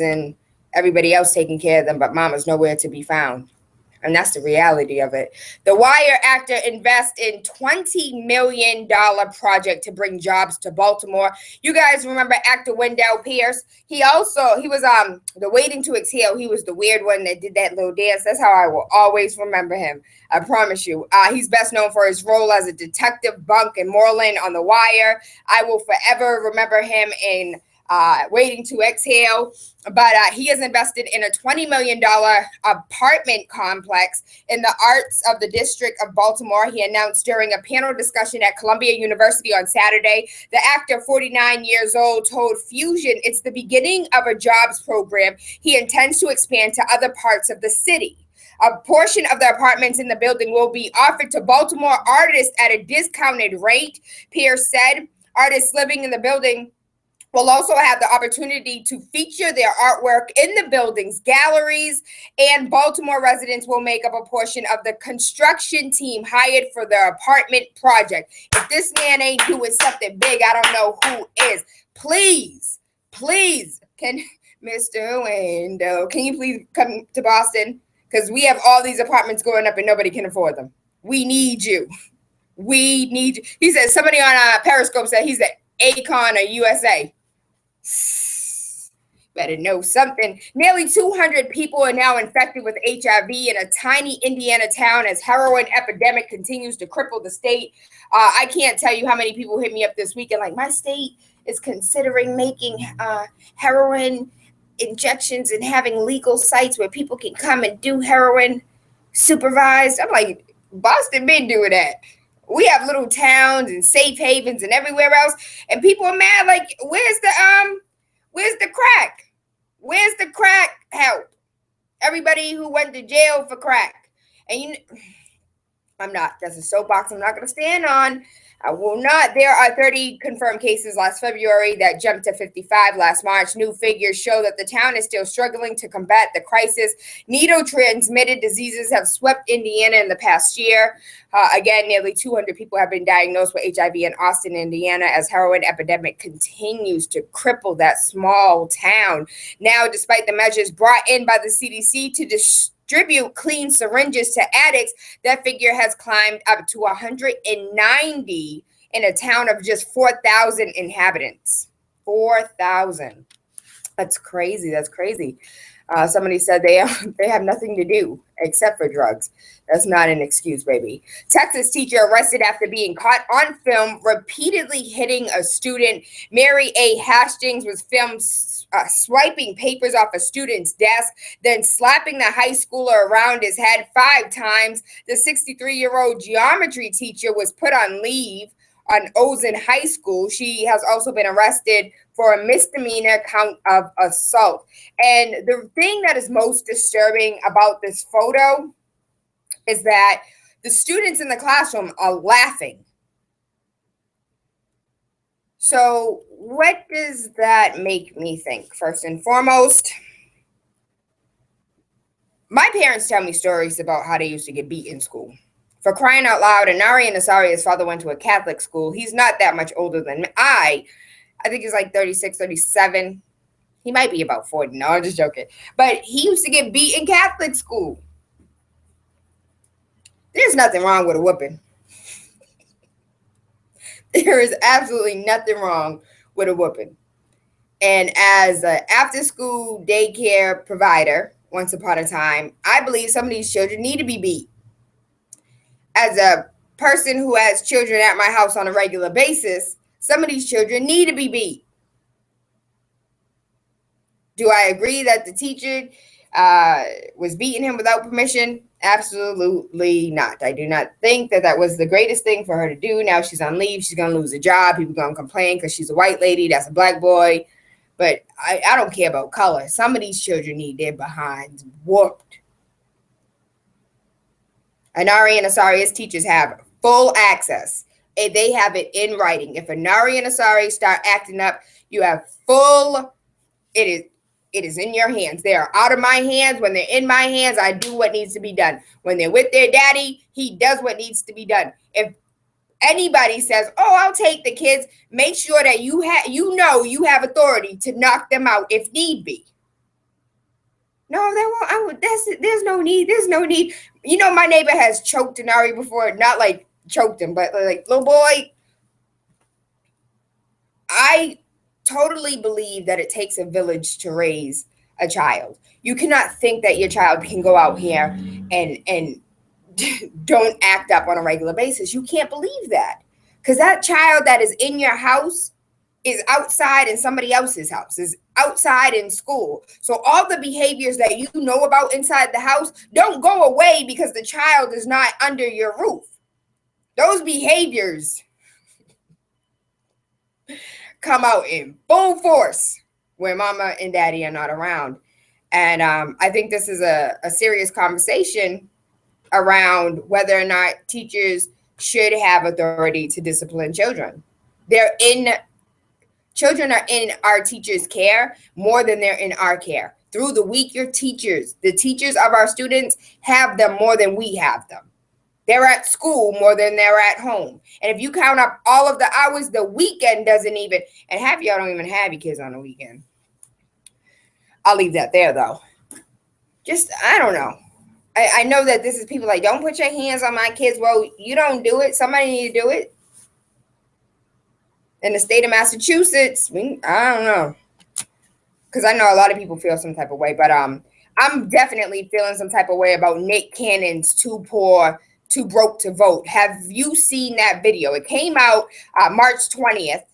and everybody else taking care of them, but mama's nowhere to be found. And that's the reality of it. The Wire actor invests in $20 million project to bring jobs to Baltimore. You guys remember actor Wendell Pierce? He was the Waiting to Exhale. He was the weird one that did that little dance. That's how I will always remember him. I promise you. He's best known for his role as a detective Bunk and Moreland on The Wire. I will forever remember him in Waiting to Exhale. But he has invested in a $20 million apartment complex in the arts of the District of Baltimore. He announced during a panel discussion at Columbia University on Saturday. The actor, 49 years old, told Fusion it's the beginning of a jobs program he intends to expand to other parts of the city. A portion of the apartments in the building will be offered to Baltimore artists at a discounted rate, Pierce said. Artists living in the building will also have the opportunity to feature their artwork in the building's galleries, and Baltimore residents will make up a portion of the construction team hired for the apartment project. If this man ain't doing something big, I don't know who is. Please, can Mr. Window, can you please come to Boston? Because we have all these apartments going up and nobody can afford them. We need you. We need you. He said, somebody on Periscope said he's the Akon of USA. Better know something. Nearly 200 people are now infected with HIV in a tiny Indiana town as heroin epidemic continues to cripple the state. I can't tell you how many people hit me up this weekend like, my state is considering making heroin injections and having legal sites where people can come and do heroin supervised. I'm like, Boston been doing that. We have little towns and safe havens and everywhere else, and people are mad. Like, where's the crack? Where's the crack help? Everybody who went to jail for crack, and that's a soapbox I'm not going to stand on. I will not. There are 30 confirmed cases last February that jumped to 55 last March. New figures show that the town is still struggling to combat the crisis. Needle-transmitted diseases have swept Indiana in the past year. Again, nearly 200 people have been diagnosed with HIV in Austin, Indiana, as heroin epidemic continues to cripple that small town. Now, despite the measures brought in by the CDC to distribute clean syringes to addicts, that figure has climbed up to 190 in a town of just 4,000 inhabitants. 4,000. That's crazy. Somebody said they have nothing to do except for drugs. That's not an excuse, baby. Texas teacher arrested after being caught on film repeatedly hitting a student. Mary A. Hastings was filmed swiping papers off a student's desk, then slapping the high schooler around his head 5 times. The 63-year-old geometry teacher was put on leave on Ozen High School. She has also been arrested for a misdemeanor count of assault. And the thing that is most disturbing about this photo is that the students in the classroom are laughing. So what does that make me think? First and foremost, my parents tell me stories about how they used to get beat in school. For crying out loud, Anari Nasari's father went to a Catholic school. He's not that much older than me. I think he's like 36, 37. He might be about 40. No, I'm just joking. But he used to get beat in Catholic school. There's nothing wrong with a whooping. There is absolutely nothing wrong with a whooping. And as an after-school daycare provider, once upon a time, I believe some of these children need to be beat. As a person who has children at my house on a regular basis, some of these children need to be beat. Do I agree that the teacher was beating him without permission? Absolutely not. I do not think that was the greatest thing for her to do. Now she's on leave. She's going to lose a job. People going to complain because she's a white lady. That's a black boy. But I don't care about color. Some of these children need their behinds whooped. Anari and Asari's teachers have full access. They have it in writing. If Anari and Asari start acting up, you have full, it is in your hands. They are out of my hands. When they're in my hands, I do what needs to be done. When they're with their daddy, he does what needs to be done. If anybody says, oh, I'll take the kids, make sure that you have authority to knock them out if need be. No, there won't. There's no need. There's no need. You know, my neighbor has choked an Ari before. Not like choked him, but like, little boy, I totally believe that it takes a village to raise a child. You cannot think that your child can go out here and don't act up on a regular basis. You can't believe that. Because that child that is in your house is outside in somebody else's house, is outside in school. So all the behaviors that you know about inside the house don't go away because the child is not under your roof. Those behaviors come out in full force when mama and daddy are not around. And I think this is a serious conversation around whether or not teachers should have authority to discipline children. Children are in our teachers' care more than they're in our care. Through the week, the teachers of our students have them more than we have them. They're at school more than they're at home. And if you count up all of the hours, the weekend doesn't even, and half of y'all don't even have your kids on the weekend. I'll leave that there though. Just, I don't know. I know that this is people like, don't put your hands on my kids. Well, you don't do it. Somebody need to do it. In the state of Massachusetts, I don't know. Because I know a lot of people feel some type of way, but I'm definitely feeling some type of way about Nick Cannon's Too Poor, Too Broke to Vote. Have you seen that video? It came out March 20th,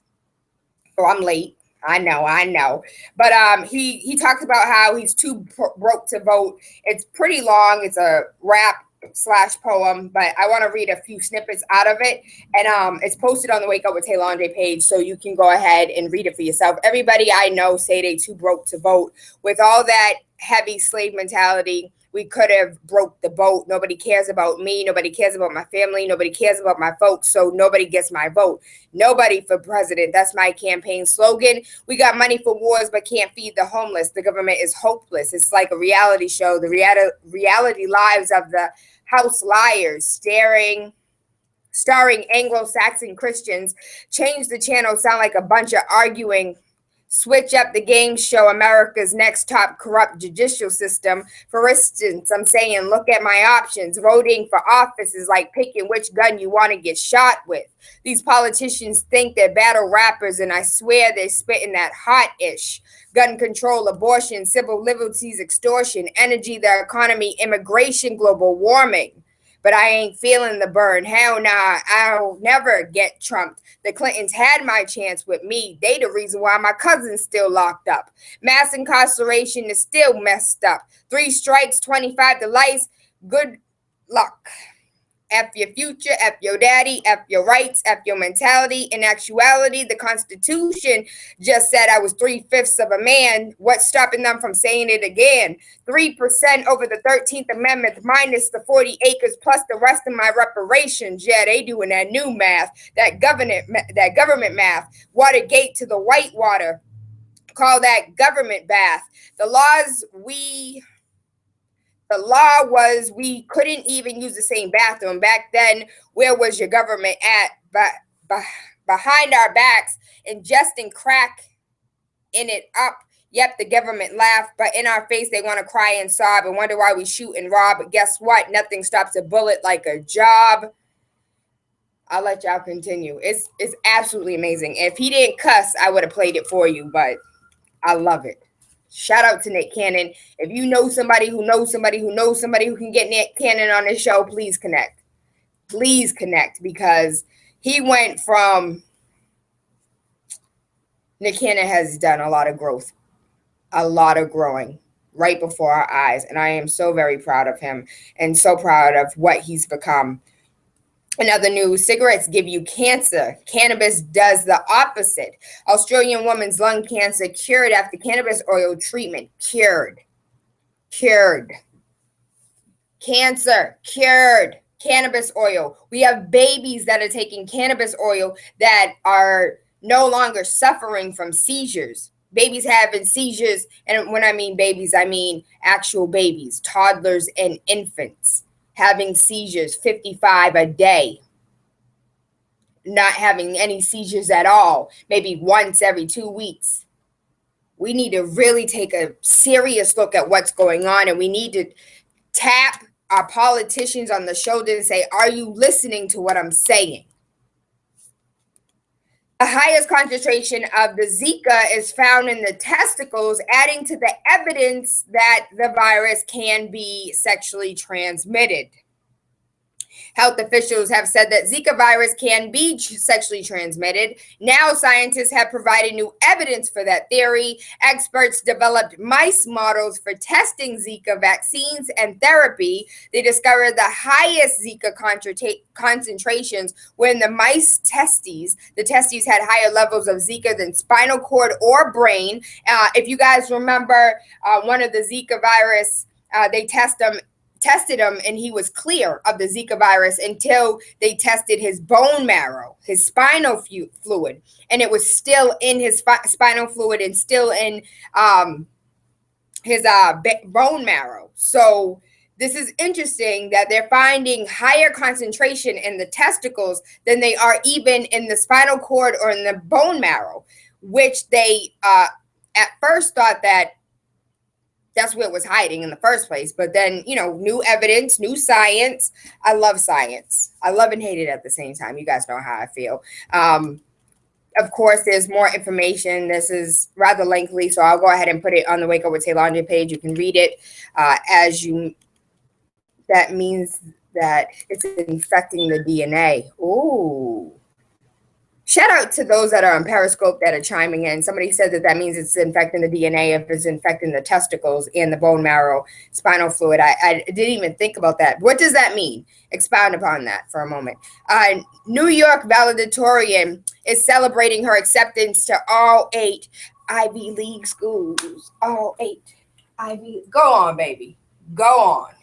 so I'm late. I know. But he talks about how he's too broke to vote. It's pretty long. It's a rap / poem, but I want to read a few snippets out of it. And it's posted on the Wake Up with Tayla Andre page, so you can go ahead and read it for yourself. Everybody I know say they too broke to vote. With all that heavy slave mentality, we could have broke the boat. Nobody cares about me. Nobody cares about my family. Nobody cares about my folks. So nobody gets my vote. Nobody for president. That's my campaign slogan. We got money for wars, but can't feed the homeless. The government is hopeless. It's like a reality show. The reality lives of the house liars starring Anglo-Saxon Christians. Change the channel, sound like a bunch of arguing. Switch up the game show, America's next top corrupt judicial system. For instance, I'm saying, look at my options. Voting for office is like picking which gun you want to get shot with. These politicians think they're battle rappers, and I swear they're spitting that hot-ish. Gun control, abortion, civil liberties, extortion, energy, the economy, immigration, global warming. But I ain't feeling the burn. Hell nah, I'll never get trumped. The Clintons had my chance with me. They the reason why my cousin's still locked up. Mass incarceration is still messed up. 3 strikes, 25 to life. Good luck. F your future, F your daddy, F your rights, F your mentality. In actuality, the Constitution just said I was 3/5 of a man. What's stopping them from saying it again? 3% over the 13th Amendment minus the 40 acres plus the rest of my reparations. Yeah, they doing that new math, that government math. Watergate to the Whitewater. Call that government bath. The law was we couldn't even use the same bathroom. Back then, where was your government at? Behind our backs, ingesting crack in it up. Yep, the government laughed, but in our face, they want to cry and sob and wonder why we shoot and rob. But guess what? Nothing stops a bullet like a job. I'll let y'all continue. It's absolutely amazing. If he didn't cuss, I would have played it for you, but I love it. Shout out to Nick Cannon. If you know somebody who knows somebody who knows somebody who can get Nick Cannon on this show, please connect. Please connect, because he went from, Nick Cannon has done a lot of growth, a lot of growing right before our eyes. And I am so very proud of him and so proud of what he's become. In other news, cigarettes give you cancer. Cannabis does the opposite. Australian woman's lung cancer cured after cannabis oil treatment. Cured. Cancer cured. Cannabis oil. We have babies that are taking cannabis oil that are no longer suffering from seizures. Babies having seizures, and when I mean babies, I mean actual babies, toddlers and infants having seizures, 55 a day, not having any seizures at all, maybe once every 2 weeks. we need to really take a serious look at what's going on, and we need to tap our politicians on the shoulder and say, are you listening to what I'm saying? The highest concentration of the Zika is found in the testicles, adding to the evidence that the virus can be sexually transmitted. Health officials have said that Zika virus can be sexually transmitted. Now, scientists have provided new evidence for that theory. Experts developed mice models for testing Zika vaccines and therapy. They discovered the highest Zika concentrations when the mice testes. The testes had higher levels of Zika than spinal cord or brain. If you guys remember one of the Zika virus, they tested him and he was clear of the Zika virus until they tested his bone marrow, his spinal fluid, and it was still in his spinal fluid and still in his bone marrow. So this is interesting that they're finding higher concentration in the testicles than they are even in the spinal cord or in the bone marrow, which they at first thought that's where it was hiding in the first place. But then, new evidence, new science. I love science. I love and hate it at the same time. You guys know how I feel. Of course, there's more information. This is rather lengthy, so I'll go ahead and put it on the Wake Up with Tayla page. You can read it that means that it's infecting the DNA. Ooh. Shout out to those that are on Periscope that are chiming in. Somebody said that means it's infecting the DNA if it's infecting the testicles and the bone marrow, spinal fluid. I didn't even think about that. What does that mean? Expound upon that for a moment. New York valedictorian is celebrating her acceptance to all 8 Ivy League schools. All 8 Ivy. Go on, baby. Go on.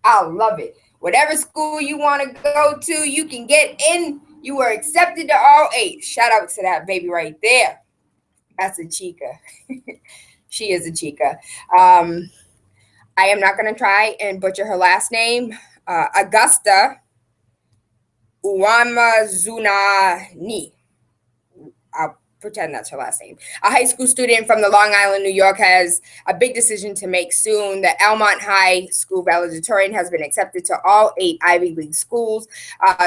I love it. Whatever school you want to go to, you can get in. You were accepted to all 8. Shout out to that baby right there. That's a chica. She is a chica. I am not going to try and butcher her last name. Augusta Uwamazunani. I'll pretend that's her last name. A high school student from the Long Island, New York, has a big decision to make soon. The Elmont High School valedictorian has been accepted to all 8 Ivy League schools.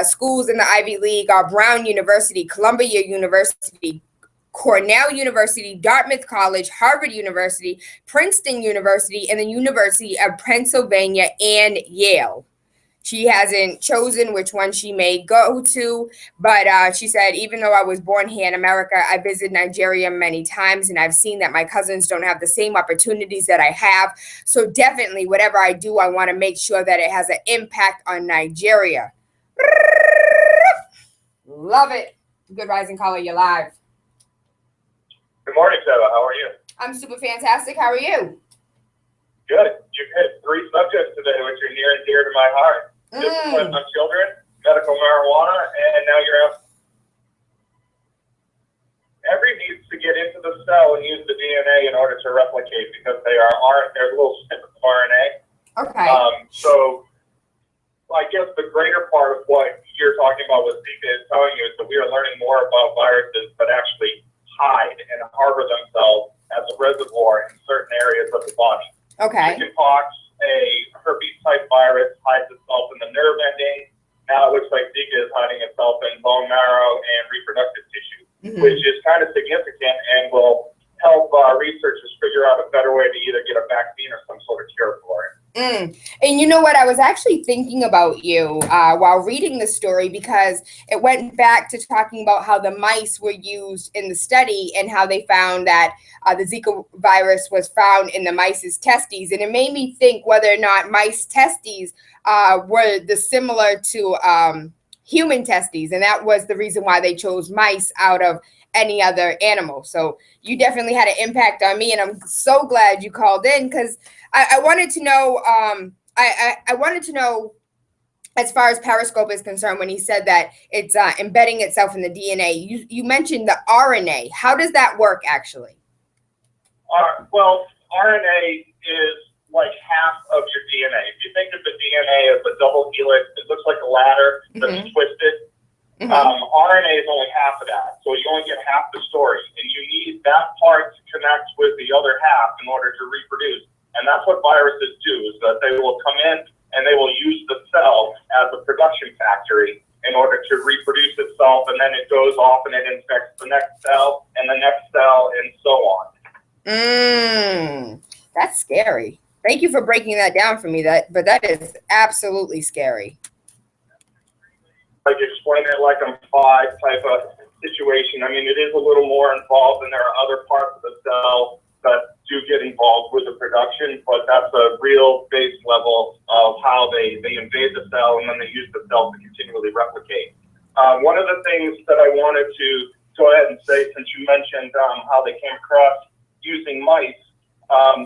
Schools in the Ivy League are Brown University, Columbia University, Cornell University, Dartmouth College, Harvard University, Princeton University, and the University of Pennsylvania and Yale. She hasn't chosen which one she may go to, but she said, even though I was born here in America, I visited Nigeria many times, and I've seen that my cousins don't have the same opportunities that I have. So definitely, whatever I do, I want to make sure that it has an impact on Nigeria. Love it. Good Rising Caller, you're live. Good morning, Tayla. How are you? I'm super fantastic. How are you? Good. You've hit 3 subjects today, which are near and dear to my heart. Discipline on children, medical marijuana, and now you're out. Every needs to get into the cell and use the DNA in order to replicate because they're little snippets of RNA. Okay. So I guess the greater part of what you're talking about with Zika is telling you is that we are learning more about viruses that actually hide and harbor themselves as a reservoir in certain areas of the body. Okay. Chickenpox, a herpes-type virus, hides itself in the nerve ending. Now it looks like Zika is hiding itself in bone marrow and reproductive tissue, which is kind of significant and will help researchers figure out a better way to either get a vaccine or some sort of cure for it. And you know what? I was actually thinking about you while reading the story because it went back to talking about how the mice were used in the study and how they found that the Zika virus was found in the mice's testes. And it made me think whether or not mice testes were similar to human testes. And that was the reason why they chose mice out of any other animal. So you definitely had an impact on me. And I'm so glad you called in because I wanted to know, I wanted to know, as far as Periscope is concerned, when he said that it's embedding itself in the DNA, you mentioned the RNA. How does that work, actually? Well, RNA is like half of your DNA. If you think of the DNA as a double helix, it looks like a ladder that's twisted. RNA is only half of that, so you only get half the story, and you need that part to connect with the And that's what viruses do, is that they will come in and they will use the cell as a production factory in order to reproduce itself, and then it goes off and it infects the next cell and the next cell and so on. That's scary. Thank you for breaking that down for me. But that is absolutely scary. Like explain it like I'm five type of situation. I mean, it is a little more involved, and there are other parts of the cell that do get involved with the production, but that's a real base level of how they invade the cell, and then they use the cell to continually replicate. One of the things that I wanted to go ahead and say, since you mentioned how they came across using mice,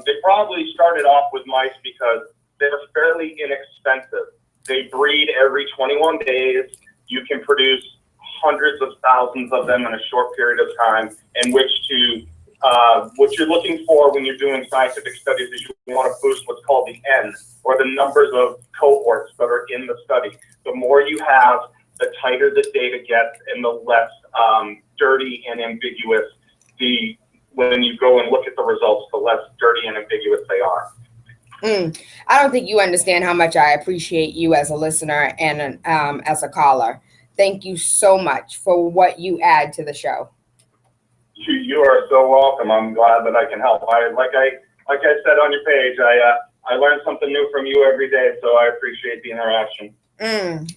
they probably started off with mice because they're fairly inexpensive. They breed every 21 days. You can produce hundreds of thousands of them in a short period of time, in which to what you're looking for when you're doing scientific studies is you want to boost what's called the N, or the numbers of cohorts that are in the study. The more you have, the tighter the data gets, and the less dirty and ambiguous when you go and look at the results, the less dirty and ambiguous they are. I don't think you understand how much I appreciate you as a listener and as a caller. Thank you so much for what you add to the show. You are so welcome. I'm glad that I can help. Like I said on your page, I learn something new from you every day, so I appreciate the interaction.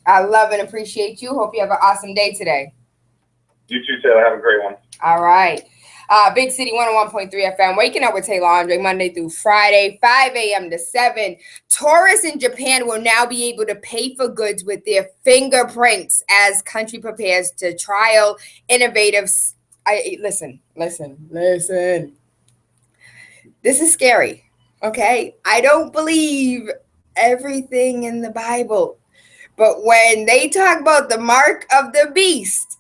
I love and appreciate you. Hope you have an awesome day today. You too, Tayla. Have a great one. All right. Big City 101.3 FM, waking up with Tayla Andre, Monday through Friday, 5 a.m. to 7. Tourists in Japan will now be able to pay for goods with their fingerprints as country prepares to trial innovative. Listen. This is scary, okay? I don't believe everything in the Bible, but when they talk about the mark of the beast,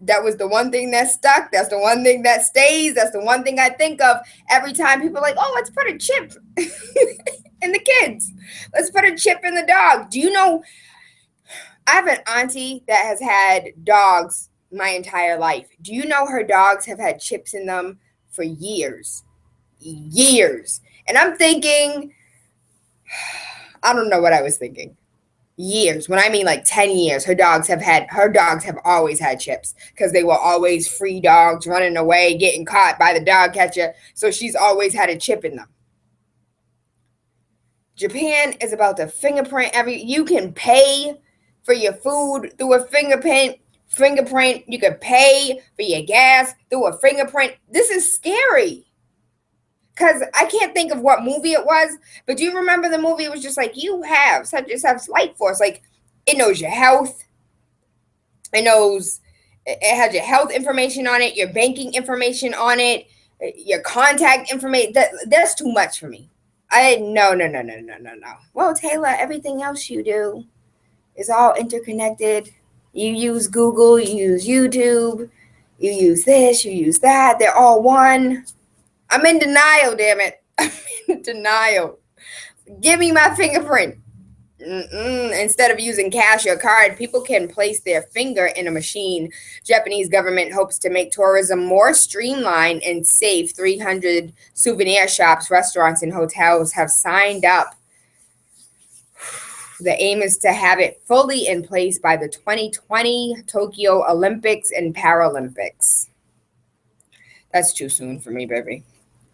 that was the one thing that stuck. That's the one thing that stays. That's the one thing I think of every time people are like, oh, let's put a chip in the kids. Let's put a chip in the dog. Do you know, I have an auntie that has had dogs my entire life. Do you know her dogs have had chips in them for years? And I'm thinking, I don't know what I was thinking. Years. When I mean like 10 years, her dogs have always had chips, because they were always free dogs running away, getting caught by the dog catcher. So she's always had a chip in them. Japan is about the fingerprint. You can pay for your food through a fingerprint. You can pay for your gas through a fingerprint. This is scary. Because I can't think of what movie it was, but do you remember the movie? It was just like, you have such and such life force. Like, it knows your health. It has your health information on it, your banking information on it, your contact information. That's too much for me. No. Well, Tayla, everything else you do is all interconnected. You use Google, you use YouTube, you use this, you use that. They're all one. I'm in denial, damn it. I'm in denial. Give me my fingerprint. Instead of using cash or card, people can place their finger in a machine. Japanese government hopes to make tourism more streamlined and safe. 300 souvenir shops, restaurants, and hotels have signed up. The aim is to have it fully in place by the 2020 Tokyo Olympics and Paralympics. That's too soon for me, baby.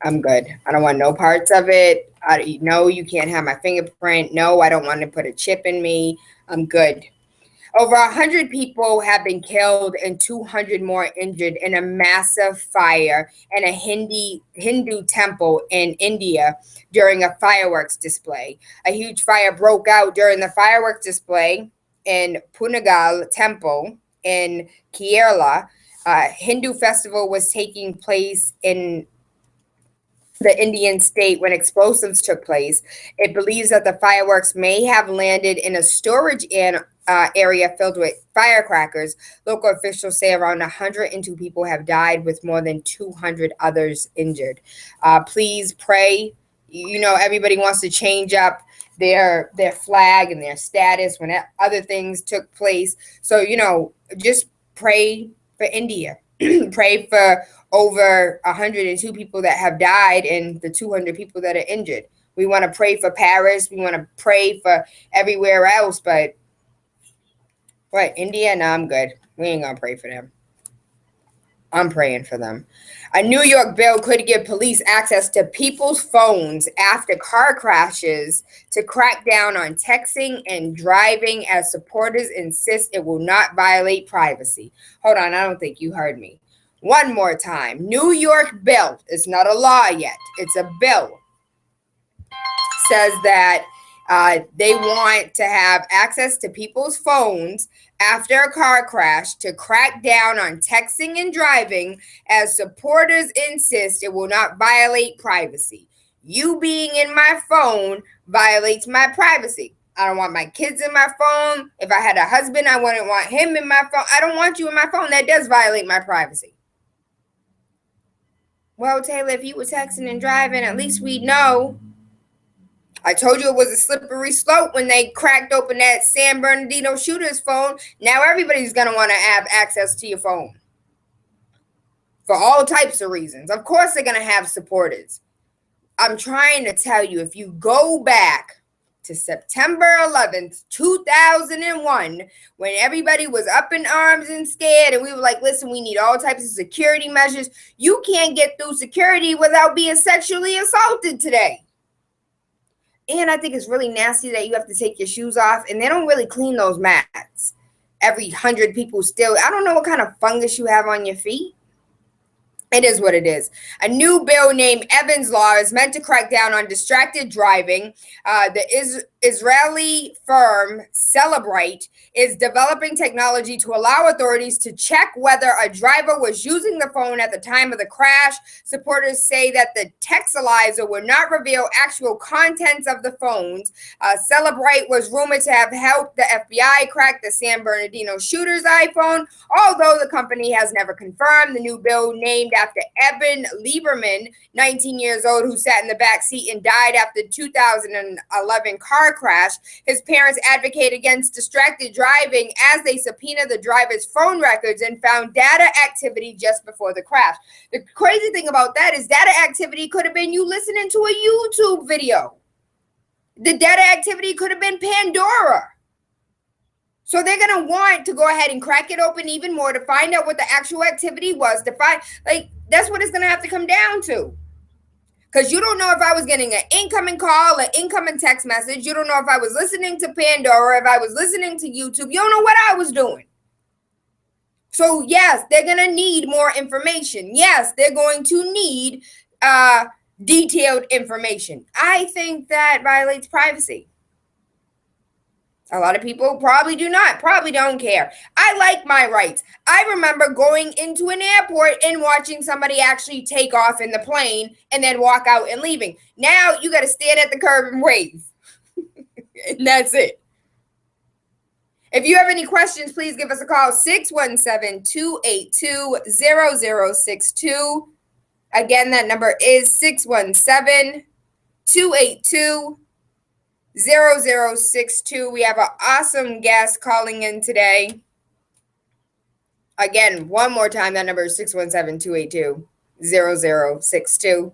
I'm good. I don't want no parts of it. No, you can't have my fingerprint. No, I don't want to put a chip in me. I'm good. Over 100 people have been killed and 200 more injured in a massive fire in a Hindu temple in India during a fireworks display. A huge fire broke out during the fireworks display in Punagal Temple in Kerala. Hindu festival was taking place in the Indian state when explosives took place. It believes that the fireworks may have landed in a storage area filled with firecrackers. Local officials say around 102 people have died, with more than 200 others injured. Please pray. You know, everybody wants to change up their flag and their status when other things took place. So, you know, just pray for India. Pray for over 102 people that have died and the 200 people that are injured. We want to pray for Paris. We want to pray for everywhere else. But what, India? No, I'm good. We ain't going to pray for them. I'm praying for them. A New York bill could give police access to people's phones after car crashes to crack down on texting and driving, as supporters insist it will not violate privacy. Hold on, I don't think you heard me. One more time. New York bill. It's not a law yet. It's a bill. Says that they want to have access to people's phones after a car crash to crack down on texting and driving, as supporters insist it will not violate privacy. You being in my phone violates my privacy. I don't want my kids in my phone. If I had a husband, I wouldn't want him in my phone. I don't want you in my phone. That does violate my privacy. Well, Tayla, if you were texting and driving, at least we'd know. I told you it was a slippery slope when they cracked open that San Bernardino shooter's phone. Now everybody's going to want to have access to your phone for all types of reasons. Of course they're going to have supporters. I'm trying to tell you, if you go back to September 11th, 2001, when everybody was up in arms and scared, and we were like, listen, we need all types of security measures. You can't get through security without being sexually assaulted today. And I think it's really nasty that you have to take your shoes off, and they don't really clean those mats. Every 100 people still, I don't know what kind of fungus you have on your feet. It is what it is. A new bill named Evans Law is meant to crack down on distracted driving. The Israeli firm Celebrite is developing technology to allow authorities to check whether a driver was using the phone at the time of the crash. Supporters say that the textilizer will not reveal actual contents of the phones. Celebrite was rumored to have helped the FBI crack the San Bernardino shooter's iPhone, although the company has never confirmed. The new bill, named after Eben Lieberman, 19 years old, who sat in the back seat and died after the 2011 car crash. His parents advocate against distracted driving as they subpoena the driver's phone records and found data activity just before the crash. The crazy thing about that is data activity could have been you listening to a YouTube video. The data activity could have been Pandora. So they're going to want to go ahead and crack it open even more to find out what the actual activity was, to find, like, that's what it's going to have to come down to. Because you don't know if I was getting an incoming call, an incoming text message. You don't know if I was listening to Pandora, if I was listening to YouTube. You don't know what I was doing. So, yes, they're going to need more information. Yes, they're going to need detailed information. I think that violates privacy. A lot of people probably do not, probably don't care. I like my rights. I remember going into an airport and watching somebody actually take off in the plane and then walk out and leaving. Now you got to stand at the curb and wave. And that's it. If you have any questions, please give us a call, 617-282-0062. Again, that number is 617-282-0062. We have an awesome guest calling in today. Again, one more time, that number is 617-282-0062.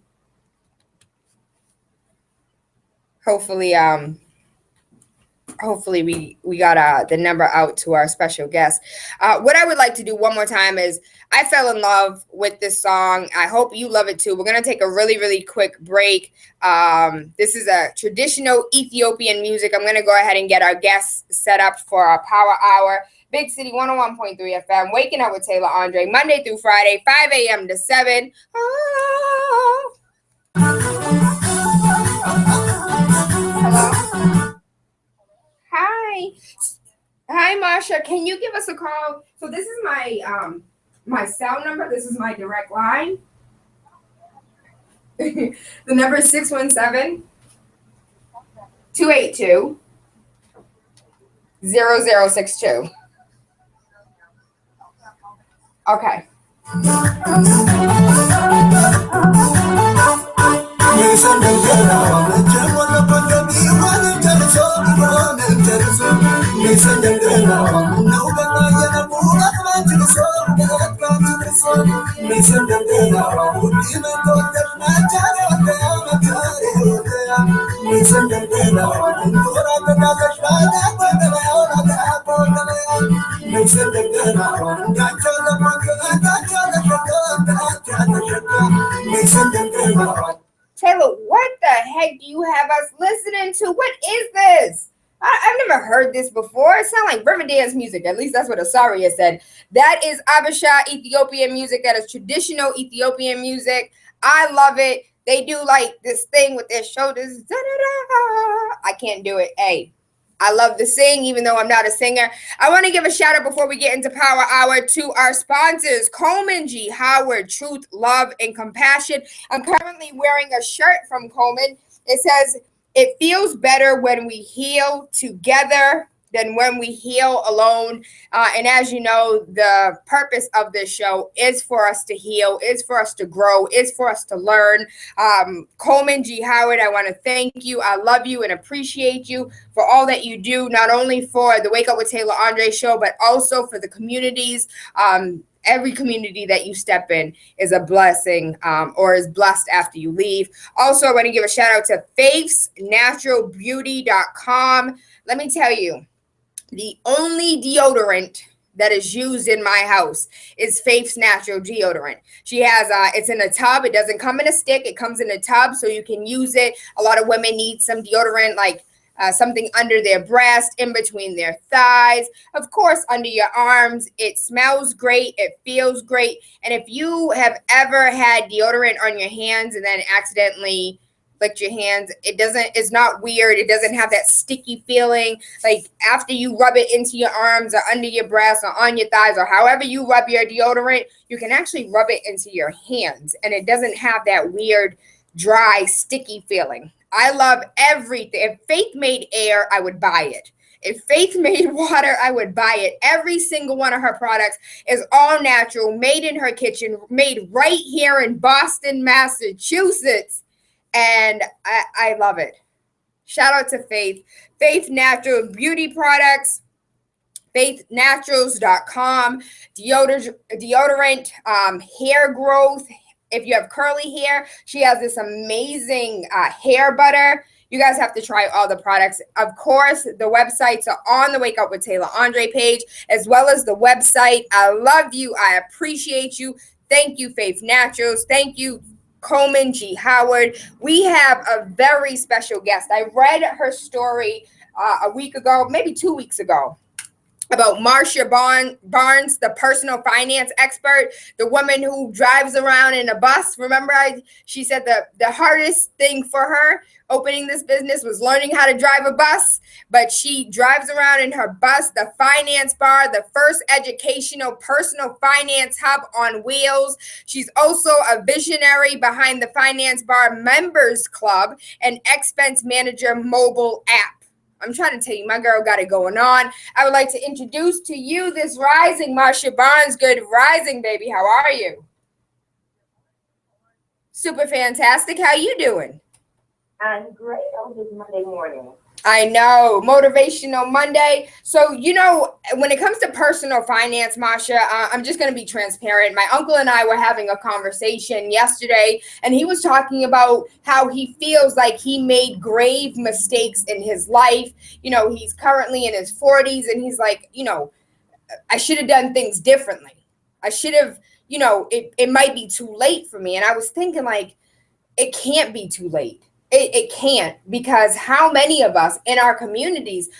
Hopefully we got the number out to our special guest. What I would like to do one more time is, I fell in love with this song. I hope you love it too. We're going to take a really, really quick break. This is a traditional Ethiopian music. I'm going to go ahead and get our guests set up for our power hour. Big City 101.3 FM, Waking Up with Tayla Andre, Monday through Friday, 5 a.m. to 7. Oh. Hello? Hi, Marsha. Can you give us a call? So this is my my cell number. This is my direct line. The number is 617-282-0062. Okay. Taylor, what the heck do you have us listening to? What is this? I've never heard this before. It sounds like Riverdance music. At least that's what Asaria said. That is Abisha Ethiopian music. That is traditional Ethiopian music. I love it. They do like this thing with their shoulders. Da-da-da. I can't do it. Hey, I love to sing, even though I'm not a singer. I want to give a shout out before we get into Power Hour to our sponsors, Coleman G. Howard, Truth, Love, and Compassion. I'm currently wearing a shirt from Coleman. It says, "It feels better when we heal together than when we heal alone." And as you know, the purpose of this show is for us to heal, is for us to grow, is for us to learn. Coleman G. Howard, I want to thank you. I love you and appreciate you for all that you do, not only for the Wake Up with Taylor Andre show, but also for the communities. Every community that you step in is a blessing, or is blessed after you leave. Also, I want to give a shout out to faithsnaturalbeauty.com. Let me tell you, the only deodorant that is used in my house is Faith's Natural Deodorant. She has, it's in a tub. It doesn't come in a stick. It comes in a tub, so you can use it. A lot of women need some deodorant, like something under their breast, in between their thighs, of course, under your arms. It smells great. It feels great. And if you have ever had deodorant on your hands and then accidentally licked your hands, it's not weird. It doesn't have that sticky feeling. Like after you rub it into your arms or under your breast or on your thighs or however you rub your deodorant, you can actually rub it into your hands and it doesn't have that weird, dry, sticky feeling. I love everything. If Faith made air, I would buy it. If Faith made water, I would buy it. Every single one of her products is all natural, made in her kitchen, made right here in Boston, Massachusetts. And I love it. Shout out to Faith. Faith Natural Beauty Products, faithnaturals.com, deodorant, hair growth. If you have curly hair, she has this amazing hair butter. You guys have to try all the products. Of course, the websites are on the Wake Up with Taylor Andre page, as well as the website. I love you. I appreciate you. Thank you, Faith Naturals. Thank you, Coleman G. Howard. We have a very special guest. I read her story a week ago, maybe 2 weeks ago, about Marsha Barnes, the personal finance expert, the woman who drives around in a bus. Remember, she said the hardest thing for her opening this business was learning how to drive a bus, but she drives around in her bus, the Finance Bar, the first educational personal finance hub on wheels. She's also a visionary behind the Finance Bar Members Club and Expense Manager mobile app. I'm trying to tell you, my girl got it going on. I would like to introduce to you this rising Marsha Barnes. Good rising, baby. How are you? Super fantastic. How you doing? I'm great on this Monday morning. I know, motivational Monday. So, you know, when it comes to personal finance, Marsha, I'm just going to be transparent. My uncle and I were having a conversation yesterday, and he was talking about how he feels like he made grave mistakes in his life. You know, he's currently in his 40s, and he's like, you know, I should have done things differently. I should have, you know, it might be too late for me. And I was thinking, like, it can't be too late. It can't, because how many of us in our communities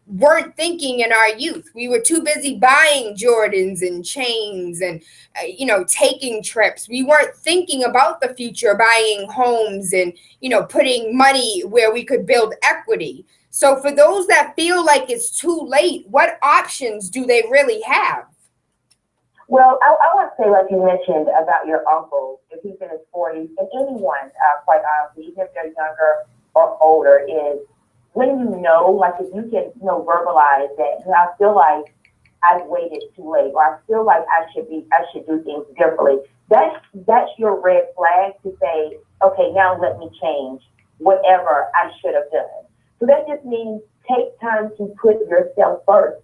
weren't thinking in our youth? We were too busy buying Jordans and chains and, you know, taking trips. We weren't thinking about the future, buying homes and, you know, putting money where we could build equity. So for those that feel like it's too late, what options do they really have? Well, I want to say, like you mentioned about your uncle, if he's in his 40s, and anyone, quite honestly, even if they're younger or older, is when you know, like if you can, you know, verbalize that, I feel like I've waited too late, or I feel like I should do things differently. That's your red flag to say, okay, now let me change whatever I should have done. So that just means take time to put yourself first,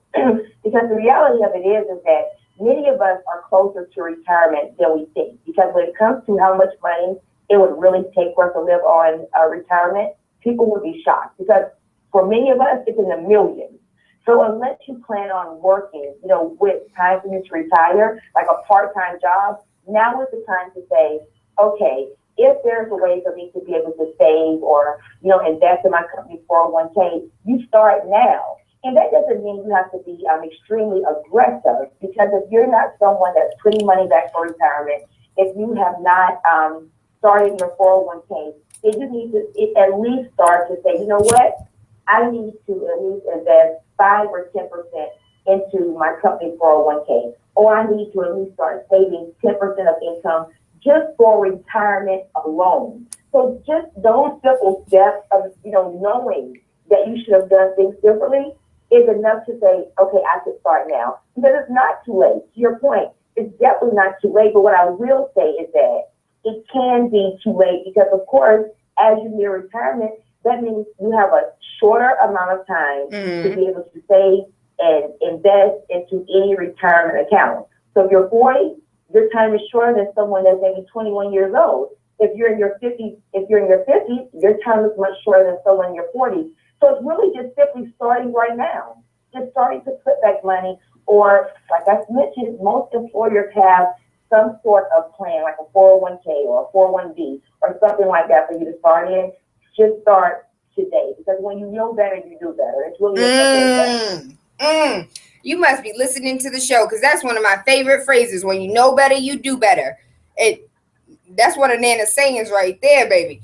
because the reality of it is that many of us are closer to retirement than we think, because when it comes to how much money it would really take for us to live on retirement, people would be shocked, because for many of us, it's in the millions. So unless you plan on working, with time for you to retire, like a part-time job, now is the time to say, okay, if there's a way for me to be able to save or, invest in my company's 401k, you start now. And that doesn't mean you have to be extremely aggressive, because if you're not someone that's putting money back for retirement, if you have not started your 401k, then you need to at least start to say, you know what, I need to at least invest 5 or 10% into my company's 401k, or I need to at least start saving 10% of income just for retirement alone. So just those simple steps of, knowing that you should have done things differently is enough to say, okay, I should start now. Because it's not too late. To your point, it's definitely not too late. But what I will say is that it can be too late, because, of course, as you near retirement, that means you have a shorter amount of time to be able to save and invest into any retirement account. So if you're 40, your time is shorter than someone that's maybe 21 years old. If you're in your 50s, your time is much shorter than someone in your 40s. So it's really just simply starting right now, just starting to put back money, or like I mentioned, most employers have some sort of plan, like a 401k or a 401b or something like that for you to start in. Just start today, because when you know better, you do better. It's really You must be listening to the show, because that's one of my favorite phrases. When you know better, you do better. That's one of Nana's sayings right there, baby.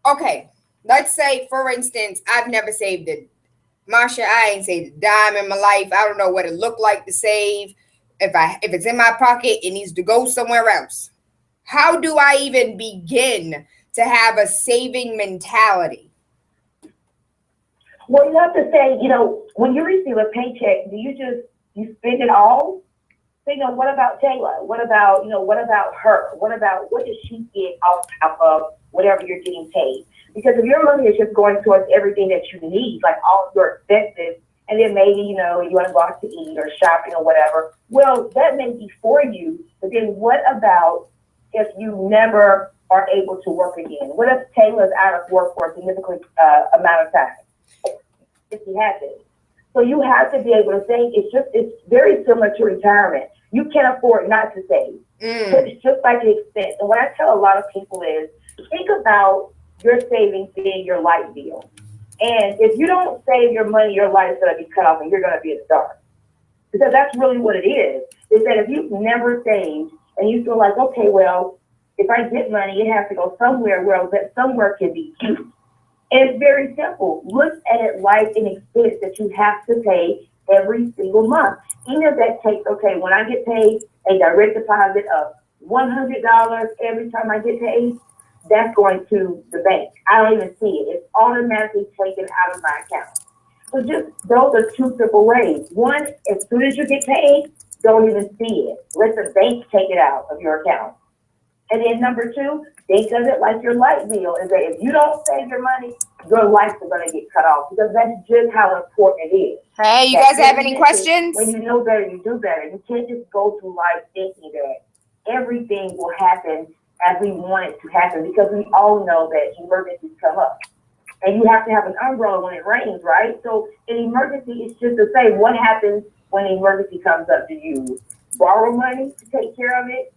Okay, let's say, for instance, I've never saved it. Marsha, I ain't saved a dime in my life. I don't know what it looked like to save. If it's in my pocket, it needs to go somewhere else. How do I even begin to have a saving mentality? Well, you have to say, when you receive a paycheck, do you spend it all? So, what about Tayla? What about her? What does she get off top of whatever you're getting paid? Because if your money is just going towards everything that you need, like all your expenses, and then maybe, you want to go out to eat or shopping or whatever, well, that may be for you. But then what about if you never are able to work again? What if Tayla's out of work for a significant amount of time? If she hasn't. So you have to be able to think. It's very similar to retirement. You can't afford not to save. It's just like the expense. And what I tell a lot of people is, think about your savings being your light bill. And if you don't save your money, your light is going to be cut off and you're going to be a star. Because that's really what it is that if you've never saved and you feel like, okay, well, if I get money, it has to go somewhere where that somewhere can be used. And it's very simple. Look at it like an expense that you have to pay every single month. Even if that takes, okay, when I get paid a direct deposit of $100 every time I get paid, that's going to the bank. I don't even see it. It's automatically taken out of my account. So just those are two simple ways. One, as soon as you get paid, don't even see it. Let the bank take it out of your account. And then number two, think of it like your light bill, is that if you don't save your money, your lights are going to get cut off, because that's just how important it is. Hey, you guys have any questions? When you know better, you do better. You can't just go through life thinking that everything will happen as we want it to happen, because we all know that emergencies come up. And you have to have an umbrella when it rains, right? So an emergency is just to say, what happens when an emergency comes up? Do you borrow money to take care of it?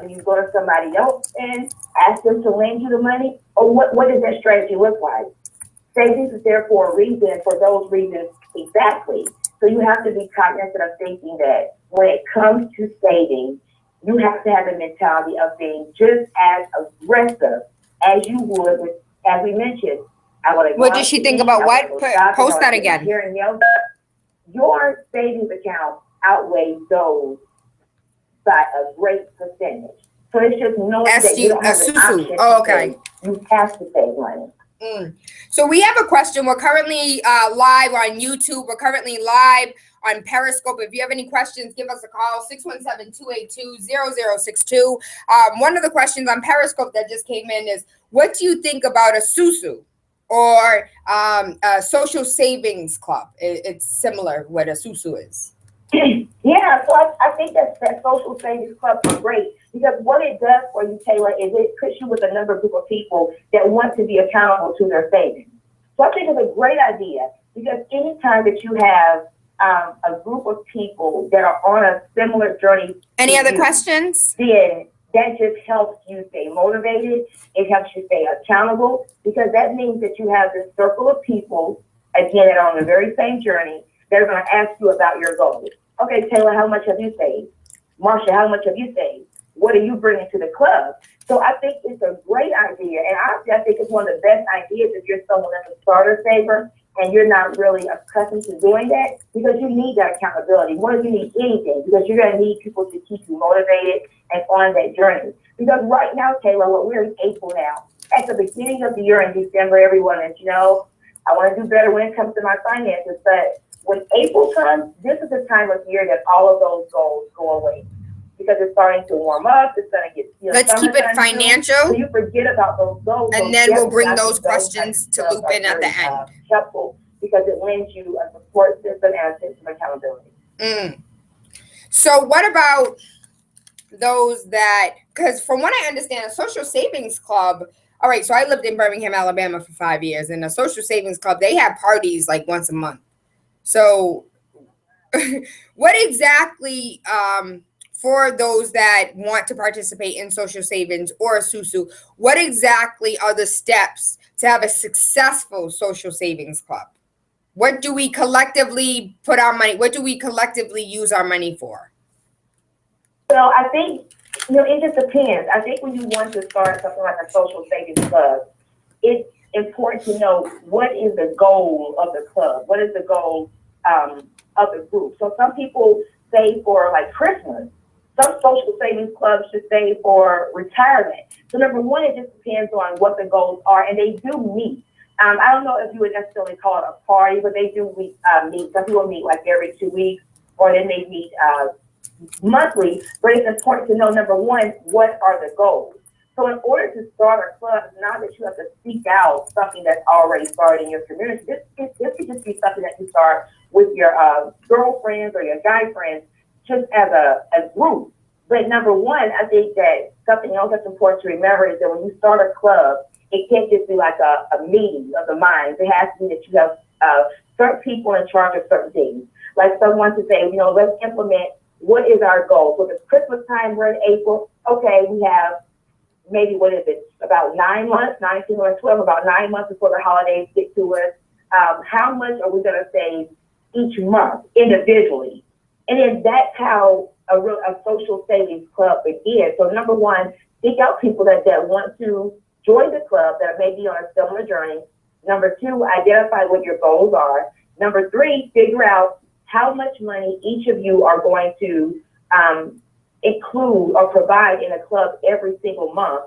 Do you go to somebody else and ask them to lend you the money? Or what does that strategy look like? Savings is there for a reason, for those reasons exactly. So you have to be cognizant of thinking that when it comes to saving, you have to have the mentality of being just as aggressive as you would with, as we mentioned. What does she think about what? Post that again. Your savings account outweighs those by a great percentage. So it's just knowing that you don't have an option. Oh, okay. You have to save money. So we have a question. We're currently live on YouTube. We're currently live on Periscope. If you have any questions, give us a call, 617-282-0062. One of the questions on Periscope that just came in is, what do you think about a SUSU or a social savings club? It's similar what a SUSU is. Yeah, so I think that social savings clubs are great because what it does for you, Taylor, is it puts you with a group of people that want to be accountable to their savings. So I think it's a great idea because anytime that you have a group of people that are on a similar journey, any other questions? Then that just helps you stay motivated. It helps you stay accountable because that means that you have this circle of people, again, that are on the very same journey. They're going to ask you about your goals. Okay, Taylor, how much have you saved? Marsha, how much have you saved? What are you bringing to the club? So I think it's a great idea. And honestly, I think it's one of the best ideas if you're someone that's a starter saver and you're not really accustomed to doing that because you need that accountability more than you need anything because you're going to need people to keep you motivated and on that journey. Because right now, Taylor, what we're in April now, at the beginning of the year in December, everyone is, I want to do better when it comes to my finances. But when April comes, this is the time of year that all of those goals go away because it's starting to warm up. It's going to get, let's keep it financial. So you forget about those goals. And then we'll bring those questions to loop in at the end. Helpful because it lends you a support system and a sense of accountability. So what about those that, because from what I understand, a social savings club, all right, so I lived in Birmingham, Alabama for 5 years, and a social savings club, they have parties like once a month. So what exactly, for those that want to participate in social savings or a SUSU, what exactly are the steps to have a successful social savings club? What do we collectively put our money, what do we collectively use our money for? Well, I think, it just depends. I think when you want to start something like a social savings club, it's important to know what is the goal of the club. What is the goal of the group? So some people save for like Christmas. Some social savings clubs should save for retirement. So number one, it just depends on what the goals are, and they do meet. I don't know if you would necessarily call it a party, but they do meet. Some people meet like every 2 weeks, or they may meet monthly. But it's important to know, number one, what are the goals? So in order to start a club, it's not that you have to seek out something that's already started in your community. This could just be something that you start with your girlfriends or your guy friends, just as a group. But number one, I think that something else that's important to remember is that when you start a club, it can't just be like a meeting of the minds. It has to be that you have certain people in charge of certain things. Like someone to say, let's implement what is our goal. So if it's Christmas time, we're in April. Okay, we have maybe, what is it, about 9 months, 19 or 12, about 9 months before the holidays get to us. How much are we going to save each month individually? And then that's how a social savings club begins. So number one, seek out people that want to join the club that may be on a similar journey. Number two, identify what your goals are. Number three, figure out how much money each of you are going to include or provide in a club every single month.